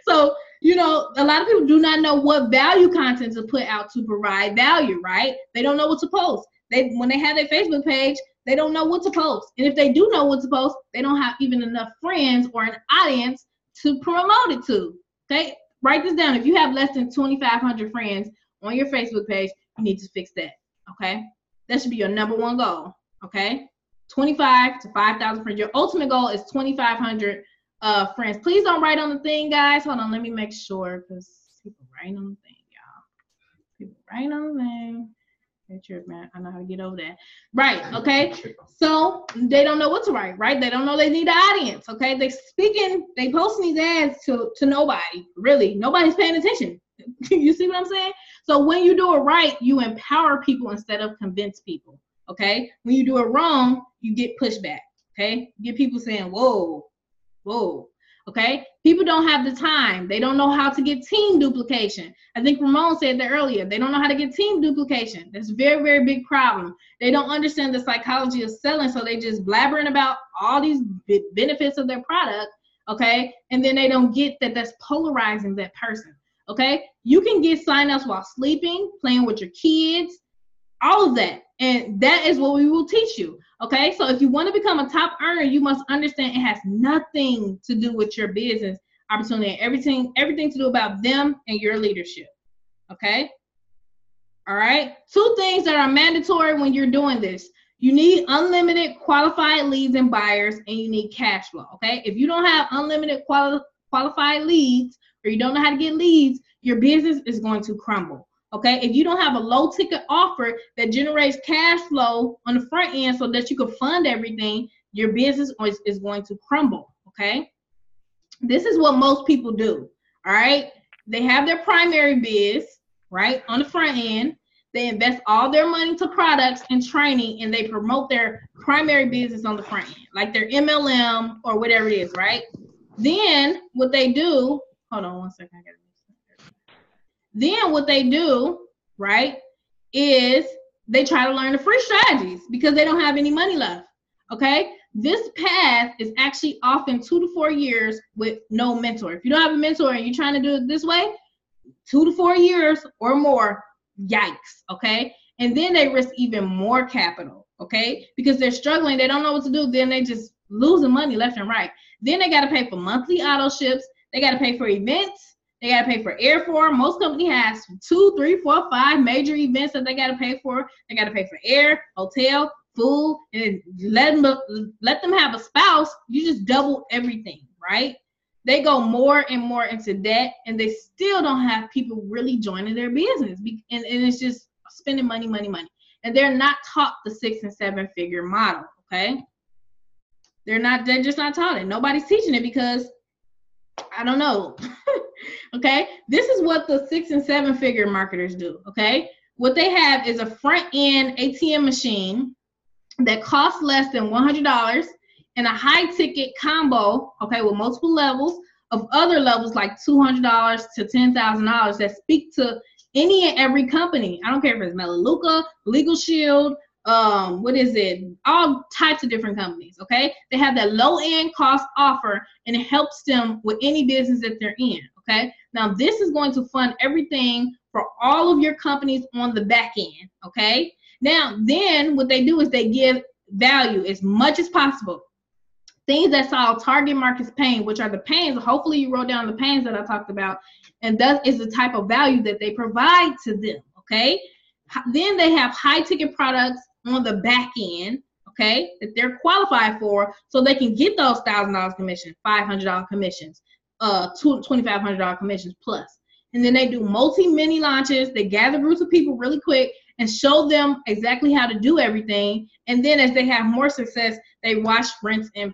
so you know, a lot of people do not know what value content to put out to provide value, right? They don't know what to post. When they have their Facebook page, they don't know what to post. And if they do know what to post, they don't have even enough friends or an audience to promote it to. Okay, write this down. If you have less than 2,500 friends on your Facebook page, you need to fix that. Okay, that should be your number one goal. Okay, 25 to 5,000 friends. Your ultimate goal is 2,500 friends. Please don't write on the thing, guys. Hold on, let me make sure, because people write on the thing, y'all. People write on the thing. Hey, trip, man. I know how to get over that. Right, okay? So they don't know what to write, right? They don't know they need an audience, okay? They posting these ads to nobody, really. Nobody's paying attention. You see what I'm saying? So when you do it right, you empower people instead of convince people, okay? When you do it wrong, you get pushback, okay? You get people saying, whoa. Okay, people don't have the time. They don't know how to get team duplication. I think Ramon said that earlier. They don't know how to get team duplication. That's a very, very big problem. They don't understand the psychology of selling, so they just blabbering about all these benefits of their product, okay? And then they don't get that that's polarizing that person, okay? You can get signups while sleeping, playing with your kids, all of that. And that is what we will teach you. Okay. So if you want to become a top earner, you must understand it has nothing to do with your business opportunity, everything to do about them and your leadership. Okay. All right. 2 things that are mandatory when you're doing this. You need unlimited qualified leads and buyers, and you need cash flow. Okay. If you don't have unlimited qualified leads, or you don't know how to get leads, your business is going to crumble. Okay, if you don't have a low ticket offer that generates cash flow on the front end so that you can fund everything, your business is going to crumble. Okay, this is what most people do. All right, they have their primary biz, right, on the front end. They invest all their money to products and training, and they promote their primary business on the front end, like their MLM or whatever it is, right? Then what they do, hold on one second, I gotta. Then what they do, right, is they try to learn the free strategies because they don't have any money left, okay? This path is actually often 2 to 4 years with no mentor. If you don't have a mentor and you're trying to do it this way, 2 to 4 years or more, yikes, okay? And then they risk even more capital, okay? Because they're struggling, they don't know what to do, then they just losing money left and right. Then they got to pay for monthly auto ships, they got to pay for events, they got to pay for airfare. Most company has 2, 3, 4, 5 major events that they got to pay for. They got to pay for air, hotel, food, and let them have a spouse. You just double everything, right? They go more and more into debt, and they still don't have people really joining their business. And it's just spending money. And they're not taught the 6 and 7 figure model, okay? They're just not taught it. Nobody's teaching it because I don't know. Okay, this is what the 6 and 7 figure marketers do. Okay, what they have is a front end ATM machine that costs less than $100 and a high ticket combo, okay, with multiple levels of other levels like $200 to $10,000 that speak to any and every company. I don't care if it's Melaleuca, Legal Shield, what is it? All types of different companies, okay? They have that low-end cost offer, and it helps them with any business that they're in, okay? Now, this is going to fund everything for all of your companies on the back end, okay? Now, then what they do is they give value as much as possible. Things that solve target market's pain, which are the pains. Hopefully you wrote down the pains that I talked about, and that is the type of value that they provide to them, okay? Then they have high ticket products on the back end, okay, that they're qualified for, so they can get those $1,000 commission, $500 commissions, $2,500 commissions plus. And then they do multi-mini launches. They gather groups of people really quick and show them exactly how to do everything. And then as they have more success, they wash, rinse, and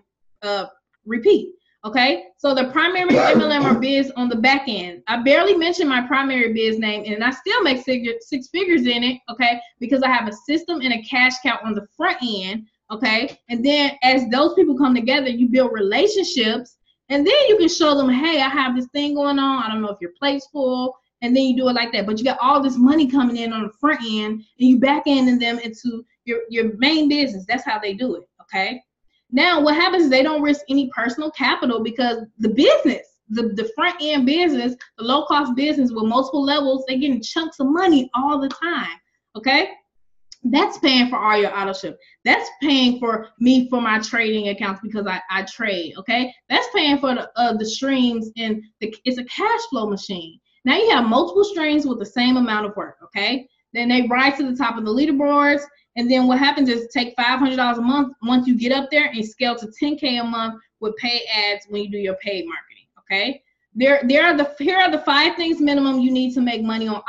repeat. Okay, so the primary MLM or biz on the back end. I barely mentioned my primary biz name, and I still make 6 figures in it, okay, because I have a system and a cash cow on the front end, okay, and then as those people come together, you build relationships, and then you can show them, hey, I have this thing going on, I don't know if your plate's full, and then you do it like that, but you got all this money coming in on the front end, and you back ending them into your main business. That's how they do it, okay. Now, what happens is they don't risk any personal capital because the business, the front end business, the low cost business with multiple levels, they're getting chunks of money all the time, okay? That's paying for all your auto ship. That's paying for me for my trading accounts because I trade, okay? That's paying for the streams, and it's a cash flow machine. Now you have multiple streams with the same amount of work, okay? Then they rise to the top of the leaderboards. And then what happens is take $500 a month once you get up there and scale to $10K a month with paid ads when you do your paid marketing, okay? Here are the 5 things minimum you need to make money on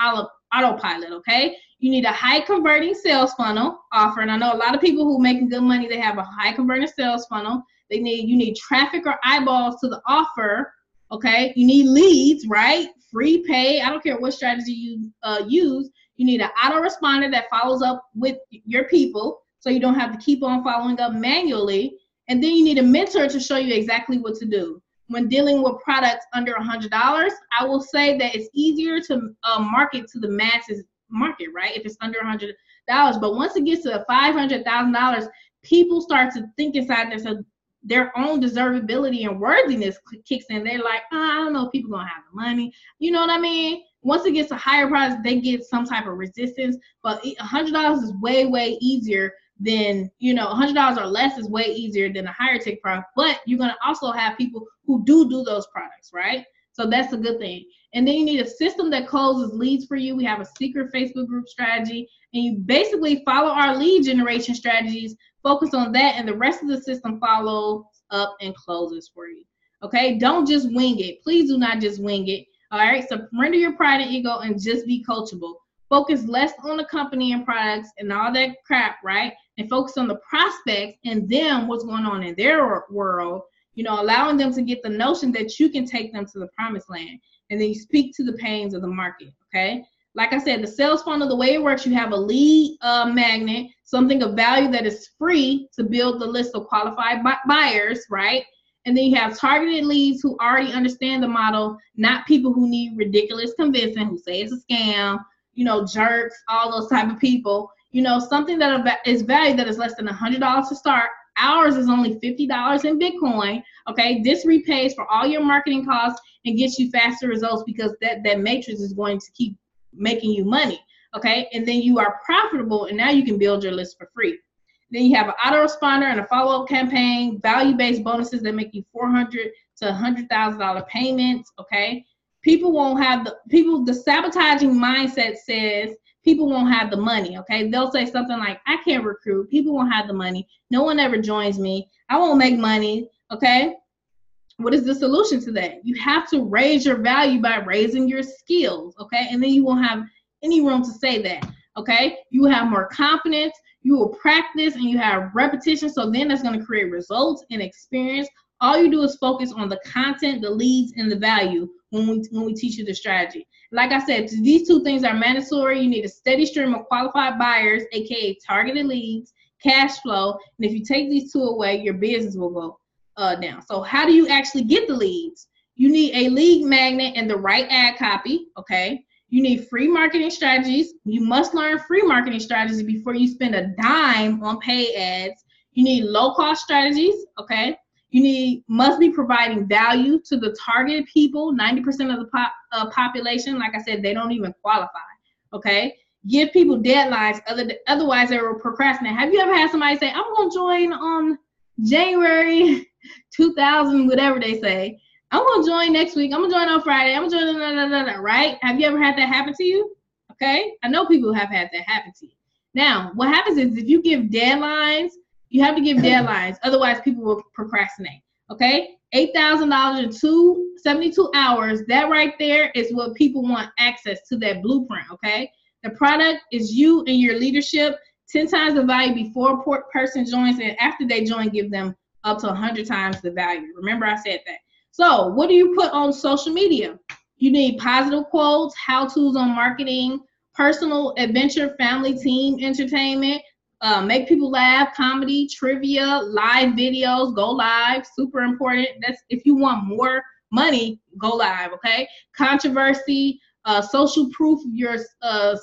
autopilot, okay? You need a high converting sales funnel offer. And I know a lot of people who are making good money, they have a high converting sales funnel. You need traffic or eyeballs to the offer, okay? You need leads, right? Free pay, I don't care what strategy you use. You need an autoresponder that follows up with your people so you don't have to keep on following up manually. And then you need a mentor to show you exactly what to do. when dealing with products under $100, I will say that it's easier to market to the masses market, right? If it's under $100. But once it gets to $500,000, people start to think inside themselves, their own deservability and worthiness kicks in. They're like, I don't know if people gonna have the money. You know what I mean? Once it gets to higher price, they get some type of resistance. But $100 is way, way easier than, $100 or less is way easier than a higher ticket product. But you're gonna also have people who do those products, right? So that's a good thing. And then you need a system that closes leads for you. We have a secret Facebook group strategy, and you basically follow our lead generation strategies, focus on that, and the rest of the system follows up and closes for you. Okay, don't just wing it. Please do not just wing it. All right, so surrender your pride and ego and just be coachable. Focus less on the company and products and all that crap, right? And focus on the prospects and them, what's going on in their world, allowing them to get the notion that you can take them to the promised land. And then you speak to the pains of the market, okay? Like I said, the sales funnel, the way it works, you have a lead magnet, something of value that is free to build the list of qualified buyers, right? And then you have targeted leads who already understand the model, not people who need ridiculous convincing, who say it's a scam, jerks, all those type of people. Something that is valued that is less than $100 to start. Ours is only $50 in Bitcoin, okay? This repays for all your marketing costs and gets you faster results because that matrix is going to keep making you money, okay? And then you are profitable, and now you can build your list for free. Then you have an autoresponder and a follow-up campaign, value-based bonuses that make you $400,000 to $100,000 payments, okay? The sabotaging mindset says people won't have the money, okay? They'll say something like, I can't recruit, people won't have the money, no one ever joins me, I won't make money, okay? What is the solution to that? You have to raise your value by raising your skills, okay? And then you won't have any room to say that, okay? You will have more confidence, you will practice, and you have repetition, so then that's gonna create results and experience. All you do is focus on the content, the leads, and the value when we teach you the strategy. Like I said, these two things are mandatory. You need a steady stream of qualified buyers, aka targeted leads, cash flow, and if you take these two away, your business will go down. So how do you actually get the leads? You need a lead magnet and the right ad copy, okay? You need free marketing strategies. You must learn free marketing strategies before you spend a dime on paid ads. You need low-cost strategies, okay? You must be providing value to the targeted people. 90% of the population, like I said, they don't even qualify, okay? Give people deadlines, otherwise they will procrastinate. Have you ever had somebody say, I'm going to join on January 2000, whatever they say. I'm going to join next week. I'm going to join on Friday. I'm going to join, right? Have you ever had that happen to you? Okay? I know people have had that happen to you. Now, what happens is if you give deadlines, you have to give deadlines. Otherwise, people will procrastinate. Okay? $8,000 in 72 hours. That right there is what people want access to, that blueprint. Okay? The product is you and your leadership. 10 times the value before a person joins, and after they join, give them up to 100 times the value. Remember I said that. So what do you put on social media? You need positive quotes, how-tos on marketing, personal adventure, family, team entertainment, make people laugh, comedy, trivia, live videos, go live, super important. That's if you want more money, go live, okay? Controversy, social proof of your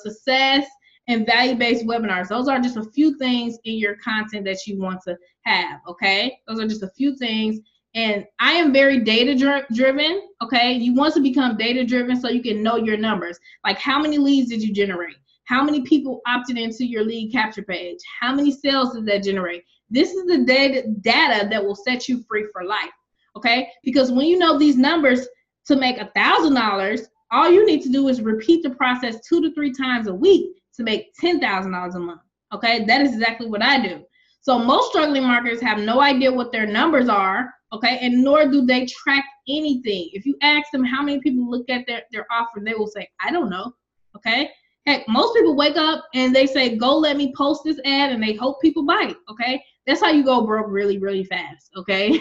success, and value-based webinars. Those are just a few things in your content that you want to have, okay? Those are just a few things. And I am very data-driven, okay? You want to become data-driven so you can know your numbers. Like, how many leads did you generate? How many people opted into your lead capture page? How many sales did that generate? This is the data that will set you free for life, okay? Because when you know these numbers, to make $1,000, all you need to do is repeat the process 2 to 3 times a week to make $10,000 a month, okay? That is exactly what I do. So most struggling marketers have no idea what their numbers are, okay? And nor do they track anything. If you ask them how many people look at their offer, they will say, I don't know, okay? Heck, most people wake up and they say, go let me post this ad, and they hope people buy it, okay? That's how you go broke really, really fast, okay?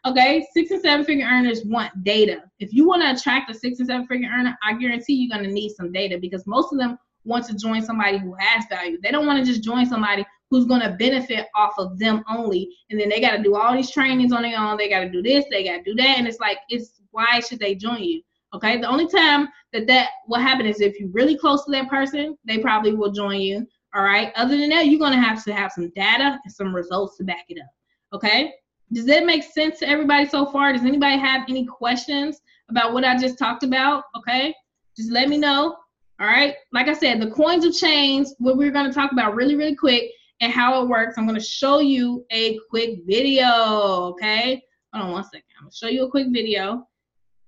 Okay, 6 and 7 figure earners want data. If you want to attract a 6 and 7 figure earner, I guarantee you're going to need some data, because most of them want to join somebody who has value. They don't want to just join somebody who's going to benefit off of them only. And then they got to do all these trainings on their own. They got to do this, they got to do that. And it's like, why should they join you? Okay. The only time that will happen is if you're really close to that person, they probably will join you. All right. Other than that, you're going to have some data and some results to back it up. Okay. Does that make sense to everybody so far? Does anybody have any questions about what I just talked about? Okay. Just let me know. All right. Like I said, the coins of change, what we're going to talk about really, really quick and how it works. I'm going to show you a quick video. Okay. Hold on one second. I'm going to show you a quick video.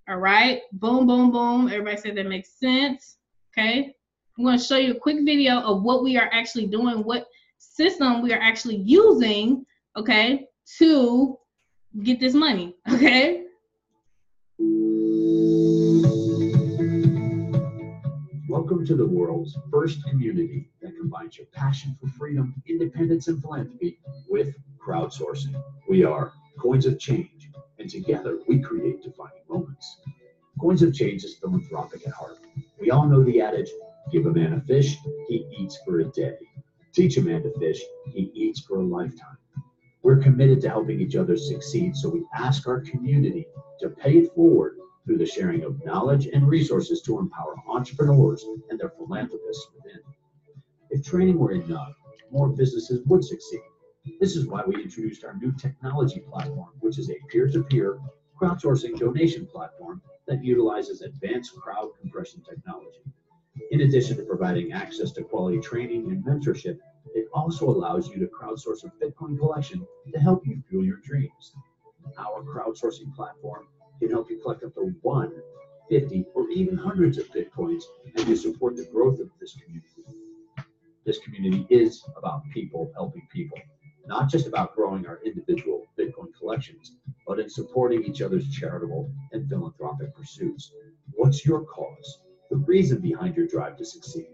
All right. Boom, boom, boom. Everybody said that makes sense. Okay. I'm going to show you a quick video of what we are actually doing, what system we are actually using, okay, to get this money, okay? Welcome to the world's first community that combines your passion for freedom, independence, and philanthropy with crowdsourcing. We are Coins of Change, and together we create defining moments. Coins of Change is philanthropic at heart. We all know the adage, give a man a fish, he eats for a day. Teach a man to fish, he eats for a lifetime. We're committed to helping each other succeed, so we ask our community to pay it forward through the sharing of knowledge and resources to empower entrepreneurs and their philanthropists within. If training were enough, more businesses would succeed. This is why we introduced our new technology platform, which is a peer-to-peer crowdsourcing donation platform that utilizes advanced crowd compression technology. In addition to providing access to quality training and mentorship, it also allows you to crowdsource a Bitcoin collection to help you fuel your dreams. Our crowdsourcing platform can help you collect up to 1, 50, or even hundreds of Bitcoins and to support the growth of this community. This community is about people helping people, not just about growing our individual Bitcoin collections, but in supporting each other's charitable and philanthropic pursuits. What's your cause? The reason behind your drive to succeed.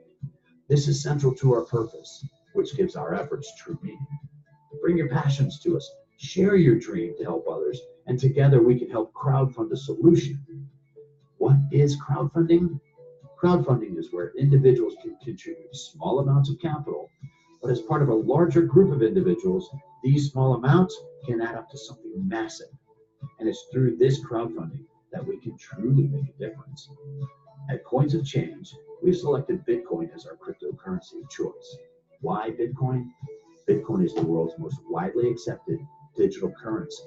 This is central to our purpose, which gives our efforts true meaning. Bring your passions to us, share your dream to help others, and together we can help crowdfund a solution. What is crowdfunding? Crowdfunding is where individuals can contribute small amounts of capital, but as part of a larger group of individuals, these small amounts can add up to something massive. And it's through this crowdfunding that we can truly make a difference. At Coins of Change, we've selected Bitcoin as our cryptocurrency of choice. Why Bitcoin? Bitcoin is the world's most widely accepted digital currency.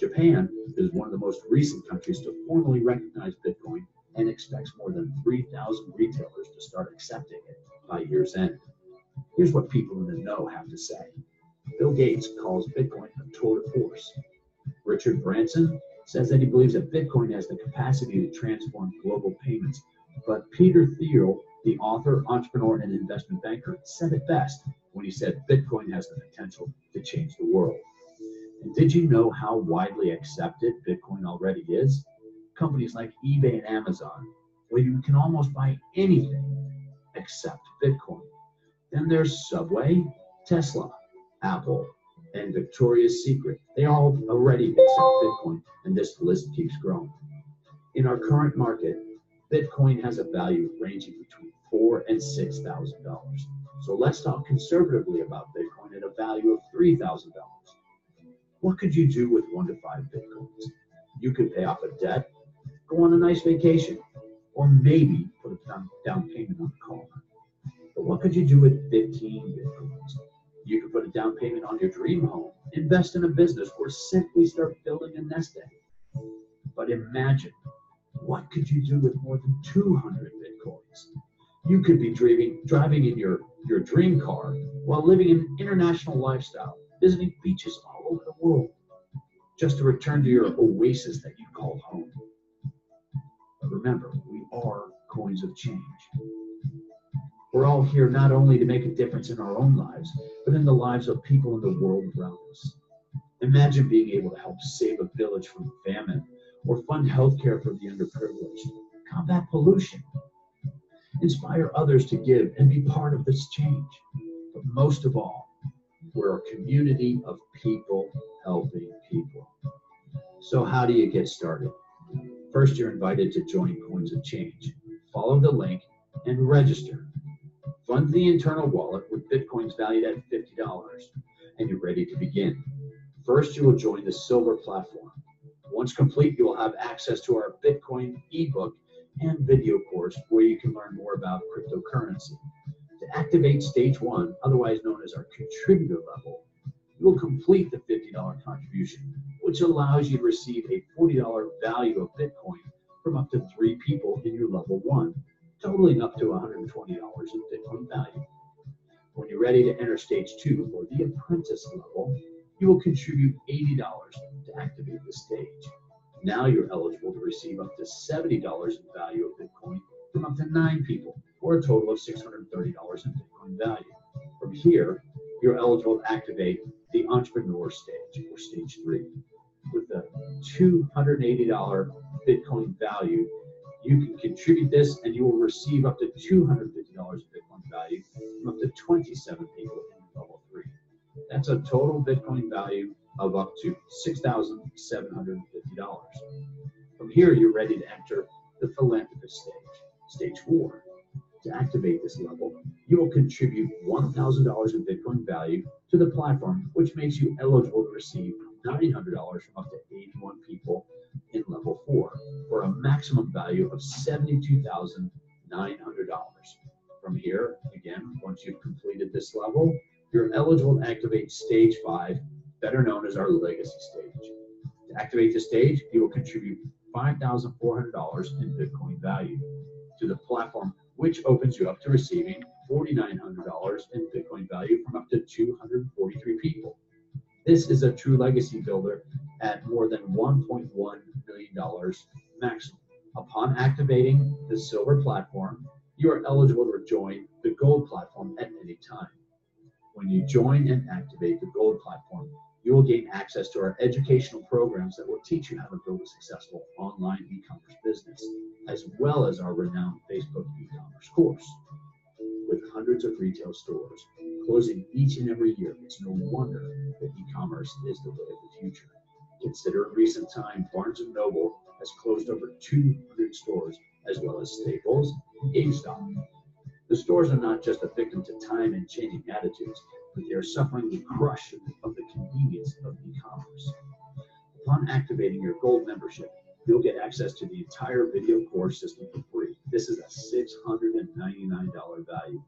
Japan is one of the most recent countries to formally recognize Bitcoin and expects more than 3,000 retailers to start accepting it by year's end. Here's what people in the know have to say. Bill Gates calls Bitcoin a tour de force. Richard Branson says that he believes that Bitcoin has the capacity to transform global payments. But Peter Thiel, the author, entrepreneur, and investment banker, said it best when he said Bitcoin has the potential to change the world. And did you know how widely accepted Bitcoin already is? Companies like eBay and Amazon, where you can almost buy anything except Bitcoin. Then there's Subway, Tesla, Apple, and Victoria's Secret. They all already accept Bitcoin, and this list keeps growing. In our current market, Bitcoin has a value ranging between $4,000 and $6,000. So let's talk conservatively about Bitcoin at a value of $3,000. What could you do with 1 to 5 Bitcoins? You could pay off a debt, go on a nice vacation, or maybe put a down payment on a car. But what could you do with 15 Bitcoins? You could put a down payment on your dream home, invest in a business, or simply start building a nest egg. But imagine, what could you do with more than 200 Bitcoins? You could be driving in your dream car while living an international lifestyle, visiting beaches all over the world, just to return to your oasis that you call home. But remember, we are Coins of Change. We're all here not only to make a difference in our own lives, but in the lives of people in the world around us. Imagine being able to help save a village from famine, or fund healthcare for the underprivileged, combat pollution, inspire others to give and be part of this change. But most of all, we're a community of people helping people. So how do you get started? First, you're invited to join Coins of Change. Follow the link and register. Fund the internal wallet with Bitcoins valued at $50, and you're ready to begin. First, you will join the Silver platform. Once complete, you will have access to our Bitcoin ebook and video course where you can learn more about cryptocurrency. To activate stage 1, otherwise known as our contributor level, you will complete the $50 contribution, which allows you to receive a $40 value of Bitcoin from up to 3 people in your level 1, totaling up to $120 in Bitcoin value. When you're ready to enter stage 2, or the apprentice level, you will contribute $80 to activate the stage. Now you're eligible to receive up to $70 in value of Bitcoin from up to 9 people, or a total of $630 in Bitcoin value. From here, you're eligible to activate the entrepreneur stage, or stage 3. With the $280 Bitcoin value, you can contribute this and you will receive up to $250 in Bitcoin value from up to 27 people in level 3. That's a total Bitcoin value of up to $6,750. From here, you're ready to enter the philanthropist stage 4. To activate this level, you will contribute $1,000 in Bitcoin value to the platform, which makes you eligible to receive $900 from up to 81 people in level 4, for a maximum value of $72,900. From here, again, once you've completed this level, you're eligible to activate stage 5, better known as our legacy stage. To activate the stage, you will contribute $5,400 in Bitcoin value to the platform, which opens you up to receiving $4,900 in Bitcoin value from up to 243 people. This is a true legacy builder at more than $1.1 million maximum. Upon activating the Silver platform, you are eligible to join the Gold platform at any time. When you join and activate the Gold platform, you will gain access to our educational programs that will teach you how to build a successful online e-commerce business, as well as our renowned Facebook e-commerce course. With hundreds of retail stores closing each and every year, it's no wonder that e-commerce is the way of the future. Consider in recent time, Barnes & Noble has closed over 200 stores, as well as Staples and GameStop. The stores are not just a victim to time and changing attitudes, but they are suffering the crush of the convenience of e-commerce. Upon activating your Gold membership, you'll get access to the entire video course system for free. This is a $699 value.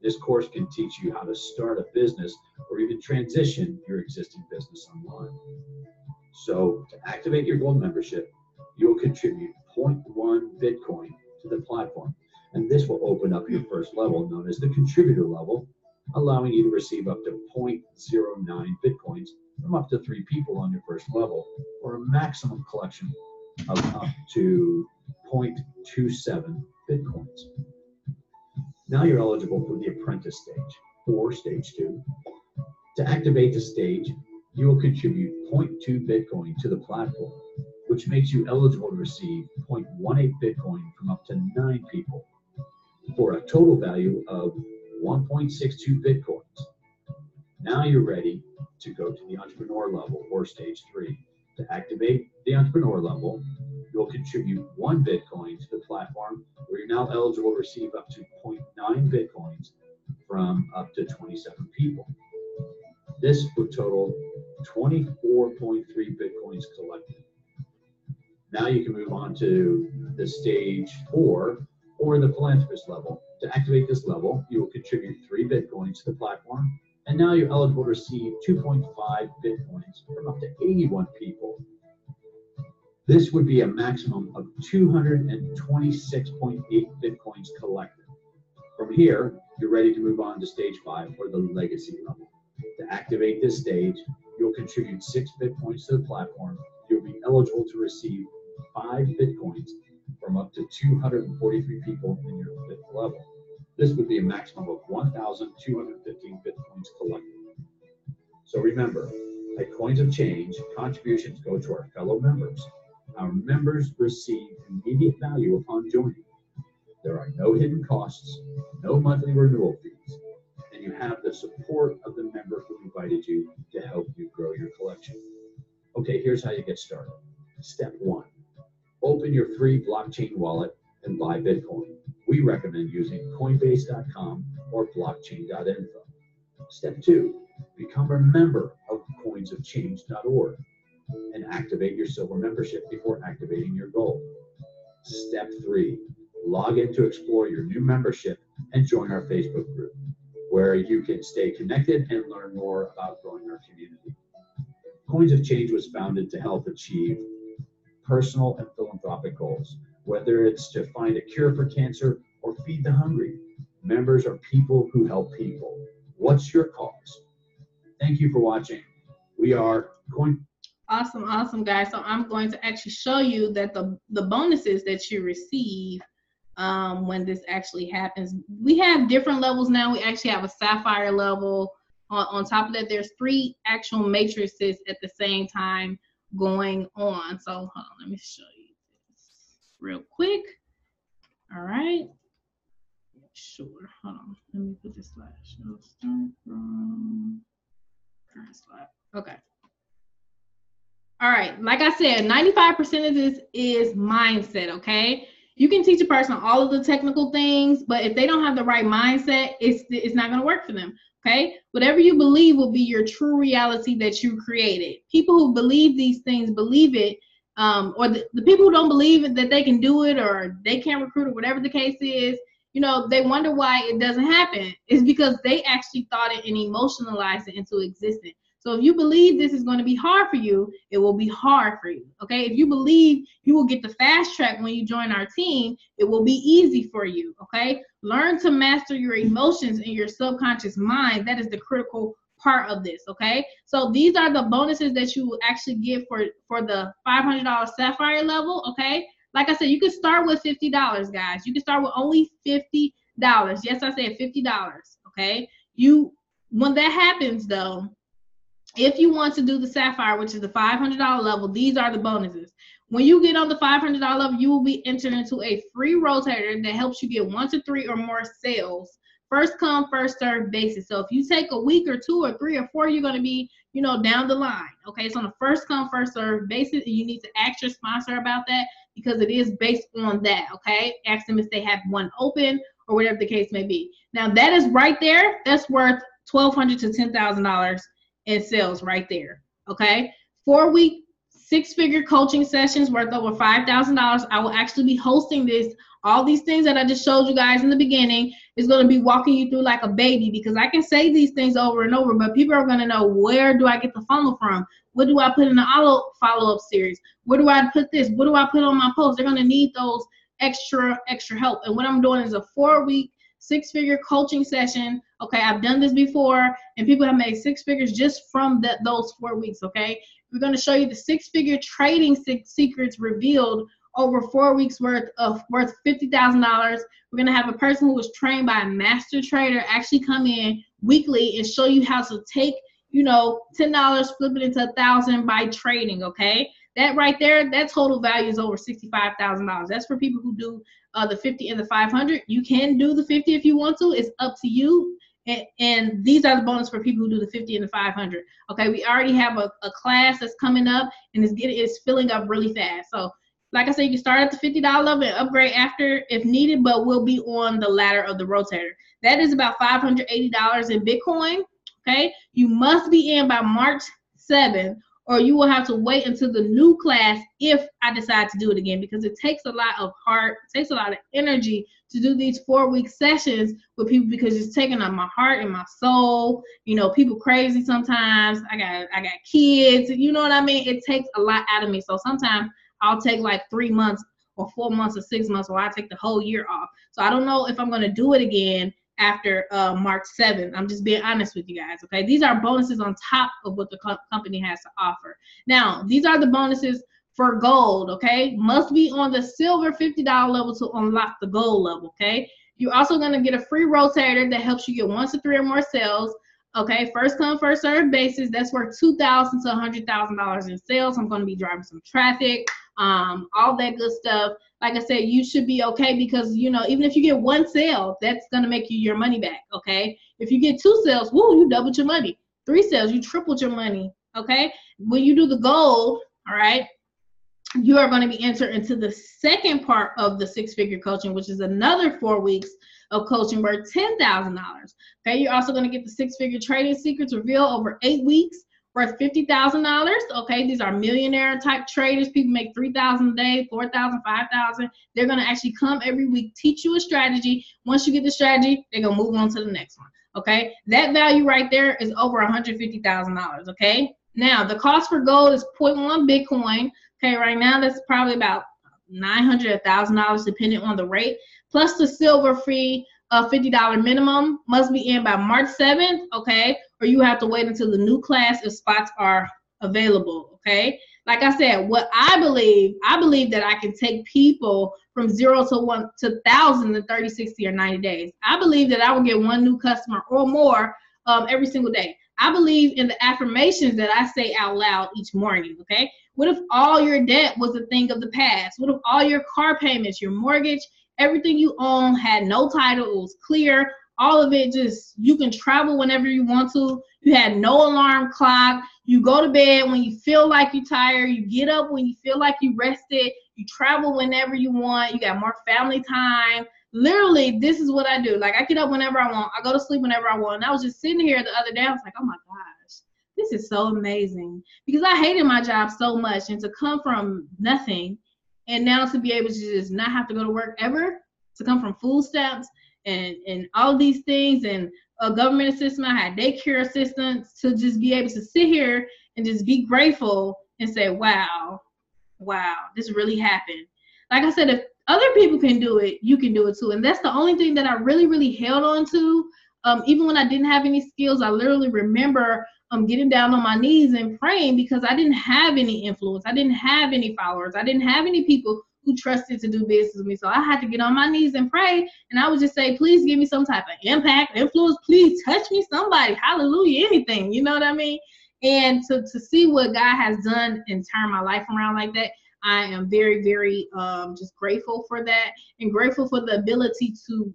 This course can teach you how to start a business or even transition your existing business online. So to activate your Gold membership, you'll contribute 0.1 Bitcoin to the platform, and this will open up your first level, known as the contributor level, allowing you to receive up to 0.09 Bitcoins from up to 3 people on your first level, or a maximum collection of up to 0.27 Bitcoins. Now you're eligible for the apprentice stage, or stage 2. To activate the stage, you will contribute 0.2 Bitcoin to the platform, which makes you eligible to receive 0.18 Bitcoin from up to 9 people, for a total value of 1.62 Bitcoins. Now you're ready to go to the entrepreneur level, or stage 3. To activate the entrepreneur level, you'll contribute 1 Bitcoin to the platform, where you're now eligible to receive up to 0.9 Bitcoins from up to 27 people. This would total 24.3 Bitcoins collected. Now you can move on to the stage 4, or the philanthropist level. To activate this level, you will contribute 3 Bitcoins to the platform, and now you're eligible to receive 2.5 Bitcoins from up to 81 people. This would be a maximum of 226.8 Bitcoins collected. From here, you're ready to move on to stage 5, or the legacy level. To activate this stage, you'll contribute 6 Bitcoins to the platform. You'll be eligible to receive 5 Bitcoins from up to 243 people in your 5th level. This would be a maximum of 1,215 Bitcoins collected. So remember, at Coins of Change, contributions go to our fellow members. Our members receive immediate value upon joining. There are no hidden costs, no monthly renewal fees, and you have the support of the member who invited you to help you grow your collection. Okay, here's how you get started. Step 1, open your free blockchain wallet and buy Bitcoin. we recommend using Coinbase.com or blockchain.info. Step 2, become a member of coinsofchange.org and activate your silver membership before activating your gold. Step 3, log in to explore your new membership and join our Facebook group, where you can stay connected and learn more about growing our community. Coins of Change was founded to help achieve personal and philanthropic goals, whether it's to find a cure for cancer or feed the hungry. Members are people who help people. What's your cause? Thank you for watching. We are Coin. Awesome, guys. So I'm going to actually show you that the bonuses that you receive when this actually happens. We have different levels now. We actually have a sapphire level. On top of that, there's 3 actual matrices at the same time going on. So hold on, let me show you this real quick. All right. Sure. Hold on. Let me put this slide. Show start from current slide. Okay. All right. Like I said, 95% of this is mindset, okay? You can teach a person all of the technical things, but if they don't have the right mindset, it's not going to work for them, okay? Whatever you believe will be your true reality that you created. People who believe these things believe it, or the people who don't believe it, that they can do it or they can't recruit or whatever the case is, you know, they wonder why it doesn't happen. It's because they actually thought it and emotionalized it into existence. So if you believe this is going to be hard for you, it will be hard for you, okay? If you believe you will get the fast track when you join our team, it will be easy for you, okay? Learn to master your emotions and your subconscious mind. That is the critical part of this, okay? So these are the bonuses that you will actually get for the $500 Sapphire level, okay? Like I said, you can start with $50, guys. You can start with only $50. Yes, I said $50, okay? When that happens, though, if you want to do the Sapphire, which is the $500 level, these are the bonuses. When you get on the $500 level, you will be entered into a free rotator that helps you get 1 to 3 or more sales. First come, first serve basis. So if you take a week or 2 or 3 or 4, you're going to be, you know, down the line. Okay, so on a first come, first serve basis, and you need to ask your sponsor about that because it is based on that. Okay, ask them if they have one open or whatever the case may be. Now that is right there. That's worth $1,200 to $10,000 in sales right there. Okay, 4-week, 6-figure coaching sessions worth over $5,000. I will actually be hosting this. All these things that I just showed you guys in the beginning is going to be walking you through like a baby, because I can say these things over and over, but people are going to know, where do I get the funnel from? What do I put in the follow-up series? Where do I put this? What do I put on my post? They're going to need those extra help. And what I'm doing is a 4-week, 6-figure coaching session. Okay, I've done this before, and people have made 6 figures just from those 4 weeks. Okay, we're going to show you the 6-figure trading secrets revealed over 4 weeks worth $50,000. We're going to have a person who was trained by a master trader actually come in weekly and show you how to take, you know, $10, flip it into $1,000 by trading. Okay, that right there, that total value is over $65,000. That's for people who do the 50 and the 500. You can do the 50 if you want to. It's up to you. And these are the bonus for people who do the 50 and the 500. Okay, we already have a class that's coming up, and it's filling up really fast. So like I said, you can start at the $50 level and upgrade after if needed, but we'll be on the ladder of the rotator. That is about $580 in Bitcoin. Okay, you must be in by March 7th, or you will have to wait until the new class if I decide to do it again, because it takes a lot of heart, it takes a lot of energy to do these 4-week sessions with people, because it's taking up my heart and my soul. You know, people crazy sometimes. I got kids, you know what I mean? It takes a lot out of me. So sometimes I'll take like 3 months or 4 months or 6 months, or I take the whole year off. So I don't know if I'm going to do it again after March 7th. I'm just being honest with you guys, okay? These are bonuses on top of what the company has to offer. Now, these are the bonuses for gold, okay? Must be on the silver $50 level to unlock the gold level, okay? You're also going to get a free rotator that helps you get 1 to 3 or more sales. Okay, first come, first serve basis. That's worth $2,000 to $100,000 in sales. I'm going to be driving some traffic, all that good stuff. Like I said, you should be okay, because, you know, even if you get 1 sale, that's going to make you your money back. Okay, if you get 2 sales, woo, you doubled your money. 3 sales, you tripled your money. Okay, when you do the gold, all right, you are going to be entered into the second part of the six-figure coaching, which is another 4 weeks of coaching worth $10,000. Okay, you're also going to get the six-figure trading secrets revealed over 8 weeks worth $50,000. Okay, these are millionaire type traders. People make $3,000 a day, $4,000, $5,000. They're going to actually come every week, teach you a strategy. Once you get the strategy, they're going to move on to the next one. Okay, that value right there is over $150,000. Okay, now the cost for gold is 0.1 Bitcoin. Okay, right now that's probably about $900, $1,000 depending on the rate. Plus the silver fee of $50 minimum must be in by March 7th, okay? Or you have to wait until the new class if spots are available, okay? Like I said, what I believe that I can take people from 0 to 1,000 in 30, 60, or 90 days. I believe that I will get one new customer or more every single day. I believe in the affirmations that I say out loud each morning, okay? What if all your debt was a thing of the past? What if all your car payments, your mortgage, everything you own had no title, it was clear, all of it just, you can travel whenever you want to, you had no alarm clock, you go to bed when you feel like you're tired, you get up when you feel like you rested, you travel whenever you want, you got more family time. Literally, this is what I do. Like, I get up whenever I want, I go to sleep whenever I want. And I was just sitting here the other day, I was like, oh my gosh, this is so amazing, because I hated my job so much, and to come from nothing and now to be able to just not have to go to work ever, to come from food stamps and all these things and a government assistance, I had daycare assistance, to just be able to sit here and just be grateful and say, wow, this really happened. Like I said, if other people can do it, you can do it too. And that's the only thing that I really, really held on to. Even when I didn't have any skills, I literally remember getting down on my knees and praying, because I didn't have any influence. I didn't have any followers. I didn't have any people who trusted to do business with me. So I had to get on my knees and pray. And I would just say, please give me some type of impact, influence. Please touch me, somebody. Hallelujah, anything. You know what I mean? And to see what God has done and turn my life around like that, I am very, very just grateful for that, and grateful for the ability to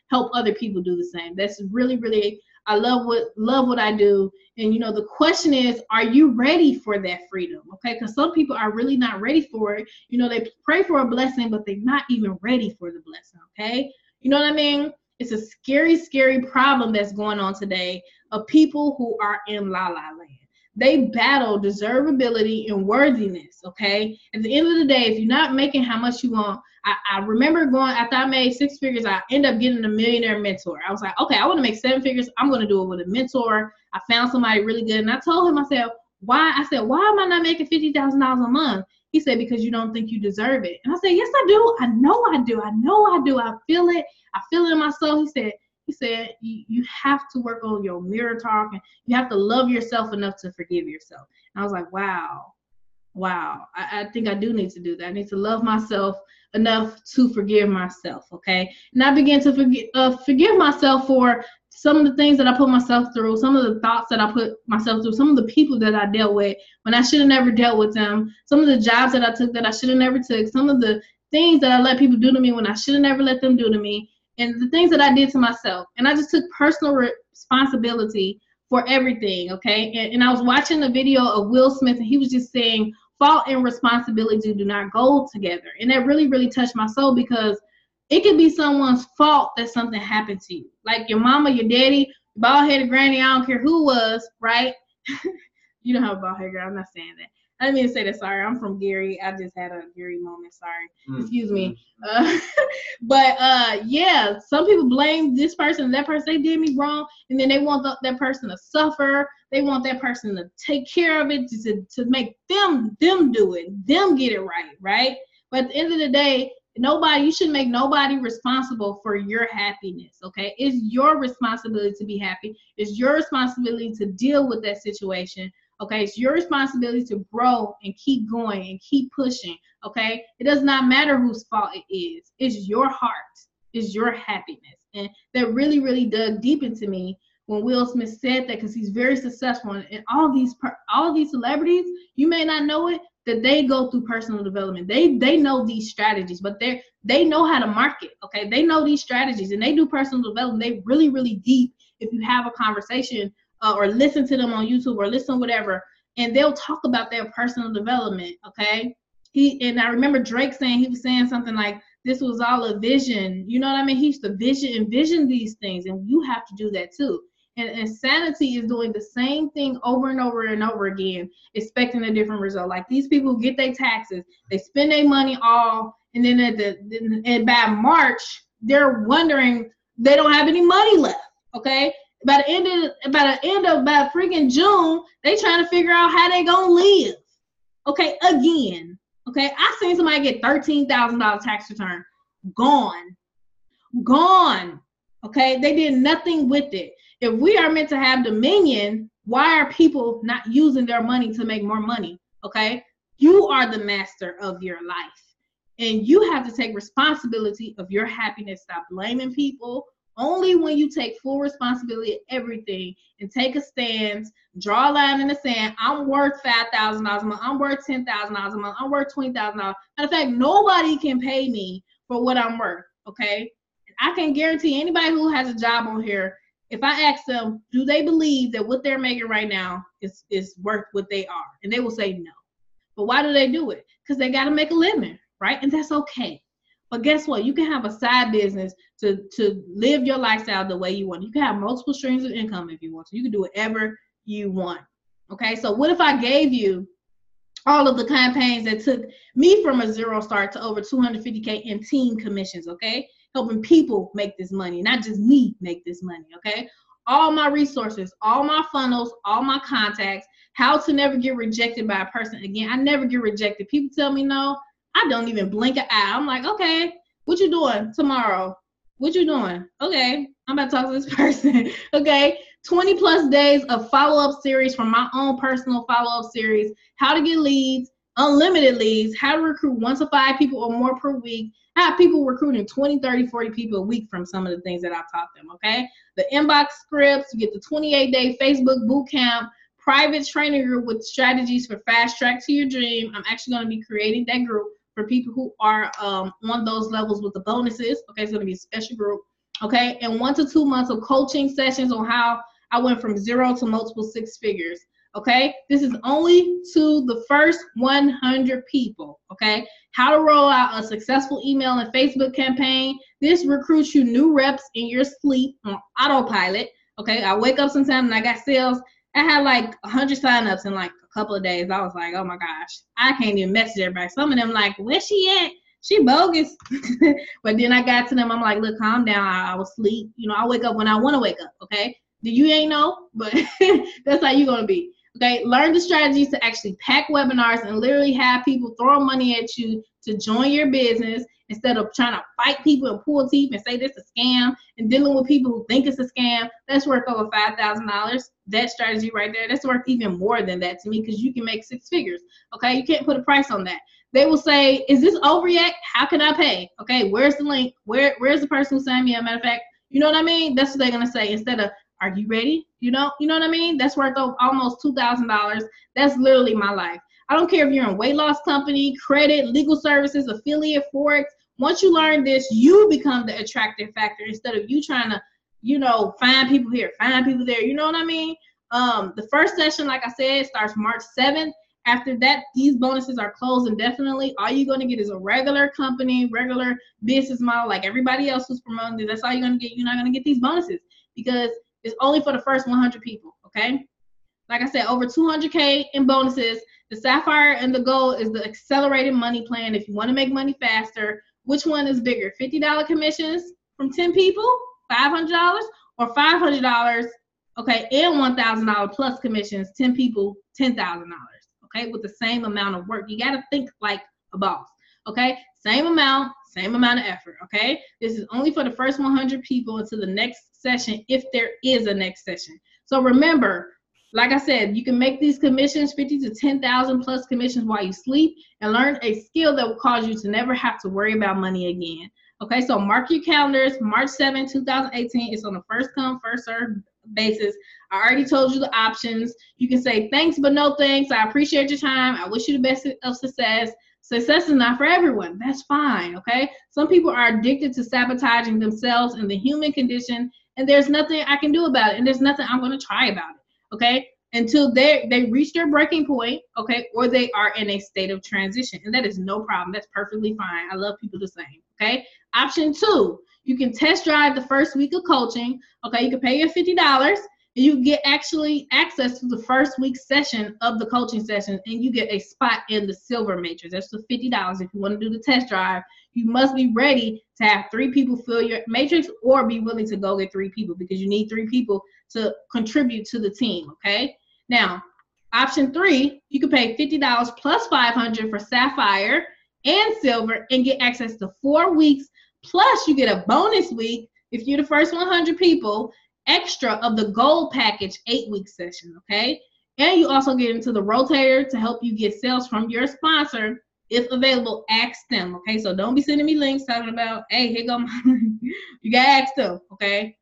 help other people do the same. That's really, really, I love what I do. And, you know, the question is, are you ready for that freedom? Okay, because some people are really not ready for it. You know, they pray for a blessing, but they're not even ready for the blessing, okay? You know what I mean? It's a scary, scary problem that's going on today of people who are in la la land. They battle deservability and worthiness, okay? At the end of the day, if you're not making how much you want, I remember going, after I made 6 figures, I ended up getting a millionaire mentor. I was like, okay, I want to make 7 figures. I'm going to do it with a mentor. I found somebody really good. And I told him, I said, why am I not making $50,000 a month? He said, because you don't think you deserve it. And I said, yes, I do. I know I do. I feel it. I feel it in my soul. He said, you have to work on your mirror talk, and you have to love yourself enough to forgive yourself. And I was like, wow. I think I do need to do that. I need to love myself enough to forgive myself, okay? And I began to forgive myself for some of the things that I put myself through, some of the thoughts that I put myself through, some of the people that I dealt with when I should have never dealt with them, some of the jobs that I took that I should have never took, some of the things that I let people do to me when I should have never let them do to me, and the things that I did to myself. And I just took personal responsibility for everything, okay? And I was watching a video of Will Smith, and he was just saying, fault and responsibility do not go together. And that really, really touched my soul, because it could be someone's fault that something happened to you. Like your mama, your daddy, bald-headed granny, I don't care who it was, right? You don't have a bald-headed girl, I'm not saying that. I didn't mean to say that, sorry. I'm from Gary. I just had a Gary moment, sorry. Excuse me. Yeah, some people blame this person, that person, they did me wrong, and then they want that person to suffer. They want that person to take care of it, to make them do it, them get it right? But at the end of the day, you should make nobody responsible for your happiness, okay? It's your responsibility to be happy. It's your responsibility to deal with that situation, okay? It's your responsibility to grow and keep going and keep pushing, okay? It does not matter whose fault it is. It's your heart. It's your happiness. And that really, really dug deep into me when Will Smith said that, because he's very successful. And all these celebrities, you may not know it, that they go through personal development. They know these strategies, but they know how to market, okay? They know these strategies, and they do personal development. They really, really deep. If you have a conversation or listen to them on YouTube or listen whatever, and they'll talk about their personal development, okay? And I remember Drake saying, he was saying something like, this was all a vision. You know what I mean? He used to envision these things, and you have to do that too. And insanity is doing the same thing over and over and over again, expecting a different result. Like these people get their taxes, they spend their money all, and then and by March, they're wondering they don't have any money left. Okay, by freaking June, they trying to figure out how they gonna live. Okay, again. Okay, I seen somebody get $13,000 tax return, gone. Okay, they did nothing with it. If we are meant to have dominion, why are people not using their money to make more money? Okay, you are the master of your life, and you have to take responsibility of your happiness. Stop blaming people. Only when you take full responsibility of everything and take a stance, draw a line in the sand. I'm worth $5,000 a month. I'm worth $10,000 a month. I'm worth $20,000. Matter of fact, nobody can pay me for what I'm worth. Okay, I can guarantee anybody who has a job on here, if I ask them, do they believe that what they're making right now is worth what they are? And they will say no. But why do they do it? Because they got to make a living, right? And that's okay. But guess what? You can have a side business to live your lifestyle the way you want. You can have multiple streams of income if you want to. You can do whatever you want. Okay, so what if I gave you all of the campaigns that took me from a zero start to over 250K in team commissions, okay? Helping people make this money, not just me make this money, okay? All my resources, all my funnels, all my contacts, how to never get rejected by a person again. I never get rejected. People tell me no, I don't even blink an eye. I'm like, okay, what you doing tomorrow? What you doing? Okay, I'm about to talk to this person. Okay, 20 plus days of follow-up series from my own personal follow-up series, how to get leads, unlimited leads, how to recruit 1 to 5 people or more per week. I have people recruiting 20, 30, 40 people a week from some of the things that I've taught them, okay? The inbox scripts, you get the 28-day Facebook boot camp, private training group with strategies for fast track to your dream. I'm actually going to be creating that group for people who are on those levels with the bonuses. Okay, it's going to be a special group. Okay, and 1 to 2 months of coaching sessions on how I went from 0 to multiple 6 figures. Okay, this is only to the first 100 people. Okay, how to roll out a successful email and Facebook campaign. This recruits you new reps in your sleep on autopilot. Okay, I wake up sometime and I got sales. I had like 100 signups in like a couple of days. I was like, oh my gosh, I can't even message everybody. Some of them like, where's she at? She bogus. But then I got to them. I'm like, look, calm down. I was asleep. You know, I wake up when I want to wake up. Okay, you ain't know, but that's how you're gonna be. Okay, learn the strategies to actually pack webinars and literally have people throw money at you to join your business instead of trying to fight people and pull teeth and say this is a scam and dealing with people who think it's a scam. That's worth over $5,000. That strategy right there, that's worth even more than that to me because you can make 6 figures. Okay, you can't put a price on that. They will say, is this over yet? How can I pay? Okay, where's the link? Where's the person who signed me up? Matter of fact, you know what I mean? That's what they're gonna say instead of, are you ready? You know what I mean? That's worth almost $2,000. That's literally my life. I don't care if you're in weight loss company, credit, legal services, affiliate, Forex. Once you learn this, you become the attractive factor instead of you trying to, you know, find people here, find people there. You know what I mean? The first session, like I said, starts March 7th. After that, these bonuses are closed indefinitely. All you're going to get is a regular company, regular business model like everybody else who's promoting this. That's all you're going to get. You're not going to get these bonuses because it's only for the first 100 people, okay? Like I said, over 200K in bonuses. The Sapphire and the Gold is the accelerated money plan. If you want to make money faster, which one is bigger? $50 commissions from 10 people, $500, or $500, okay, and $1,000 plus commissions, 10 people, $10,000, okay, with the same amount of work. You got to think like a boss, okay? Same amount of effort, okay? This is only for the first 100 people until the next session, if there is a next session. So remember, like I said, you can make these commissions, 50 to 10,000 plus commissions while you sleep, and learn a skill that will cause you to never have to worry about money again. Okay, so mark your calendars. March 7, 2018. It's on a first come, first served basis. I already told you the options. You can say thanks, but no thanks. I appreciate your time. I wish you the best of success. Success is not for everyone. That's fine, okay? Some people are addicted to sabotaging themselves and the human condition, and there's nothing I can do about it, and there's nothing I'm going to try about it, okay? until they reach their breaking point, okay, or they are in a state of transition. And that is no problem. That's perfectly fine. I love people the same, okay? Option 2, you can test drive the first week of coaching, okay? You can pay your $50 and you get actually access to the first week session of the coaching session, and you get a spot in the silver matrix. That's the $50 if you want to do the test drive. You must be ready to have 3 people fill your matrix, or be willing to go get 3 people, because you need 3 people to contribute to the team, okay? Now, option 3, you can pay $50 plus $500 for Sapphire and Silver and get access to 4 weeks, plus you get a bonus week if you're the first 100 people, extra of the gold package 8-week session, okay? And you also get into the rotator to help you get sales from your sponsor. If available, ask them, okay? So don't be sending me links talking about, hey, here go my link. You gotta ask them, okay?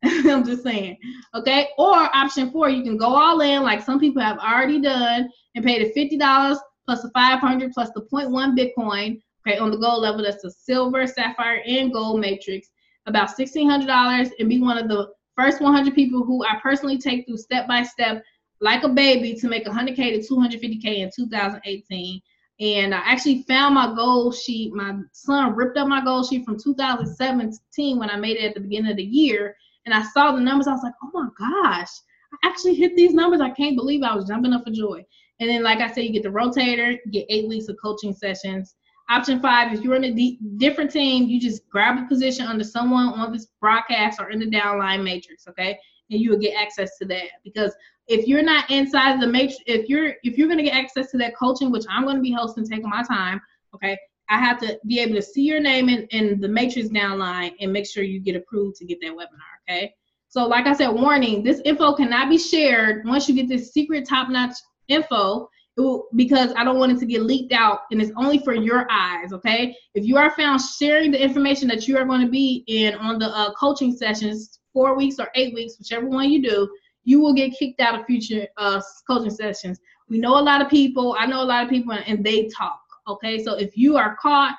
I'm just saying, okay? Or option 4, you can go all in like some people have already done and pay the $50 plus the $500 plus the 0.1 Bitcoin, okay, on the gold level. That's the silver, sapphire, and gold matrix, about $1,600, and be one of the first 100 people who I personally take through step-by-step like a baby to make 100K to 250K in 2018. And I actually found my goal sheet. My son ripped up my goal sheet from 2017 when I made it at the beginning of the year. And I saw the numbers. I was like, oh my gosh, I actually hit these numbers. I can't believe I was jumping up for joy. And then, like I said, you get the rotator, you get 8 weeks of coaching sessions. Option 5, if you're in a different team, you just grab a position under someone on this broadcast or in the downline matrix, okay? And you will get access to that. Because if you're not inside the matrix, if you're going to get access to that coaching, which I'm going to be hosting, taking my time, okay, I have to be able to see your name in the matrix downline and make sure you get approved to get that webinar, okay? So like I said, warning, this info cannot be shared once you get this secret top-notch info, because I don't want it to get leaked out, and it's only for your eyes, okay? If you are found sharing the information that you are going to be in on the coaching sessions, 4 weeks or 8 weeks, whichever one you do, you will get kicked out of future coaching sessions. We know a lot of people, I know a lot of people, and they talk, okay? So if you are caught,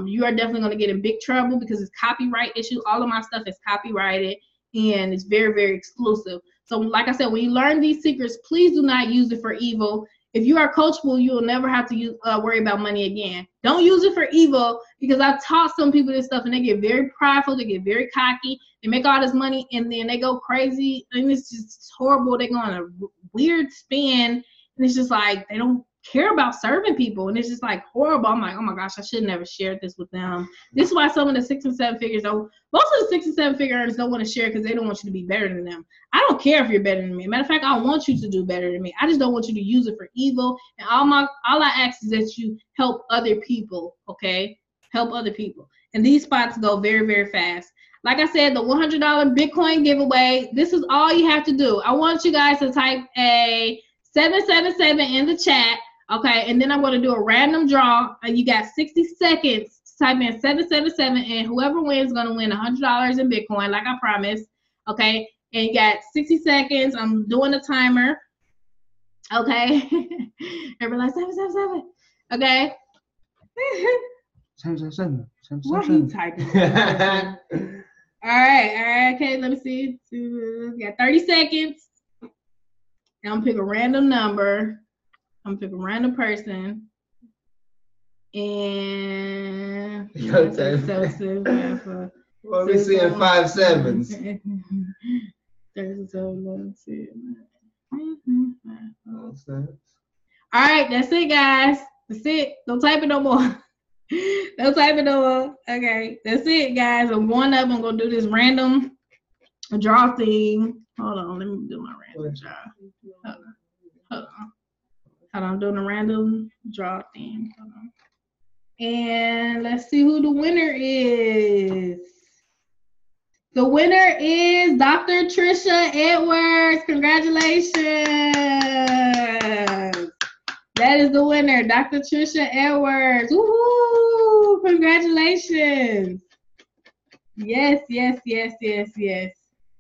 you are definitely going to get in big trouble, because it's copyright issue. All of my stuff is copyrighted, and it's very, very exclusive. So like I said, when you learn these secrets, please do not use it for evil. If you are coachable, you will never have to worry about money again. Don't use it for evil, because I've taught some people this stuff and they get very prideful, they get very cocky, they make all this money and then they go crazy, and it's just horrible. They go on a weird spin, and it's just like they don't care about serving people, and it's just like horrible. I'm like, oh my gosh, I should never shared this with them. This is why some of the 6 and 7 figures don't, most of the 6 and 7 figure earners don't want to share, because they don't want you to be better than them. I don't care if you're better than me. Matter of fact, I want you to do better than me. I just don't want you to use it for evil. And all I ask is that you help other people, okay? Help other people. And these spots go very, very fast. Like I said, the $100 Bitcoin giveaway, this is all you have to do. I want you guys to type a 777 in the chat. Okay, and then I'm going to do a random draw. You got 60 seconds to type in 777, and whoever wins is going to win $100 in Bitcoin, like I promised. Okay, and you got 60 seconds. I'm doing a timer. Okay, everybody like 777. Okay. 777. What are you typing? All right, okay, let me see. We got 30 seconds. And I'm going to pick a random number. I'm gonna pick a random person, and what we seeing 5 sevens. All right, that's it, guys. That's it. Don't type it no more. Don't type it no more. Okay, that's it, guys. I'm going up. I'm gonna do this random draw thing. Hold on, let me do my random draw. Hold on. I'm doing a random draw thing. And let's see who the winner is. The winner is Dr. Trisha Edwards. Congratulations. That is the winner, Dr. Trisha Edwards. Woohoo! Congratulations. Yes. Let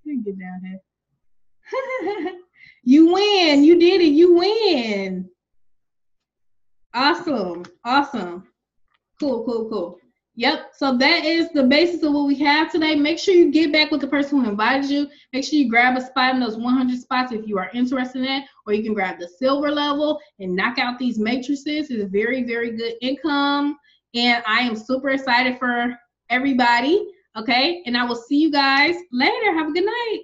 me get down here. You win. You did it. You win. Awesome. Cool. Yep. So that is the basis of what we have today. Make sure you get back with the person who invited you. Make sure you grab a spot in those 100 spots if you are interested in it, or you can grab the silver level and knock out these matrices. It's very, very good income. And I am super excited for everybody. Okay. And I will see you guys later. Have a good night.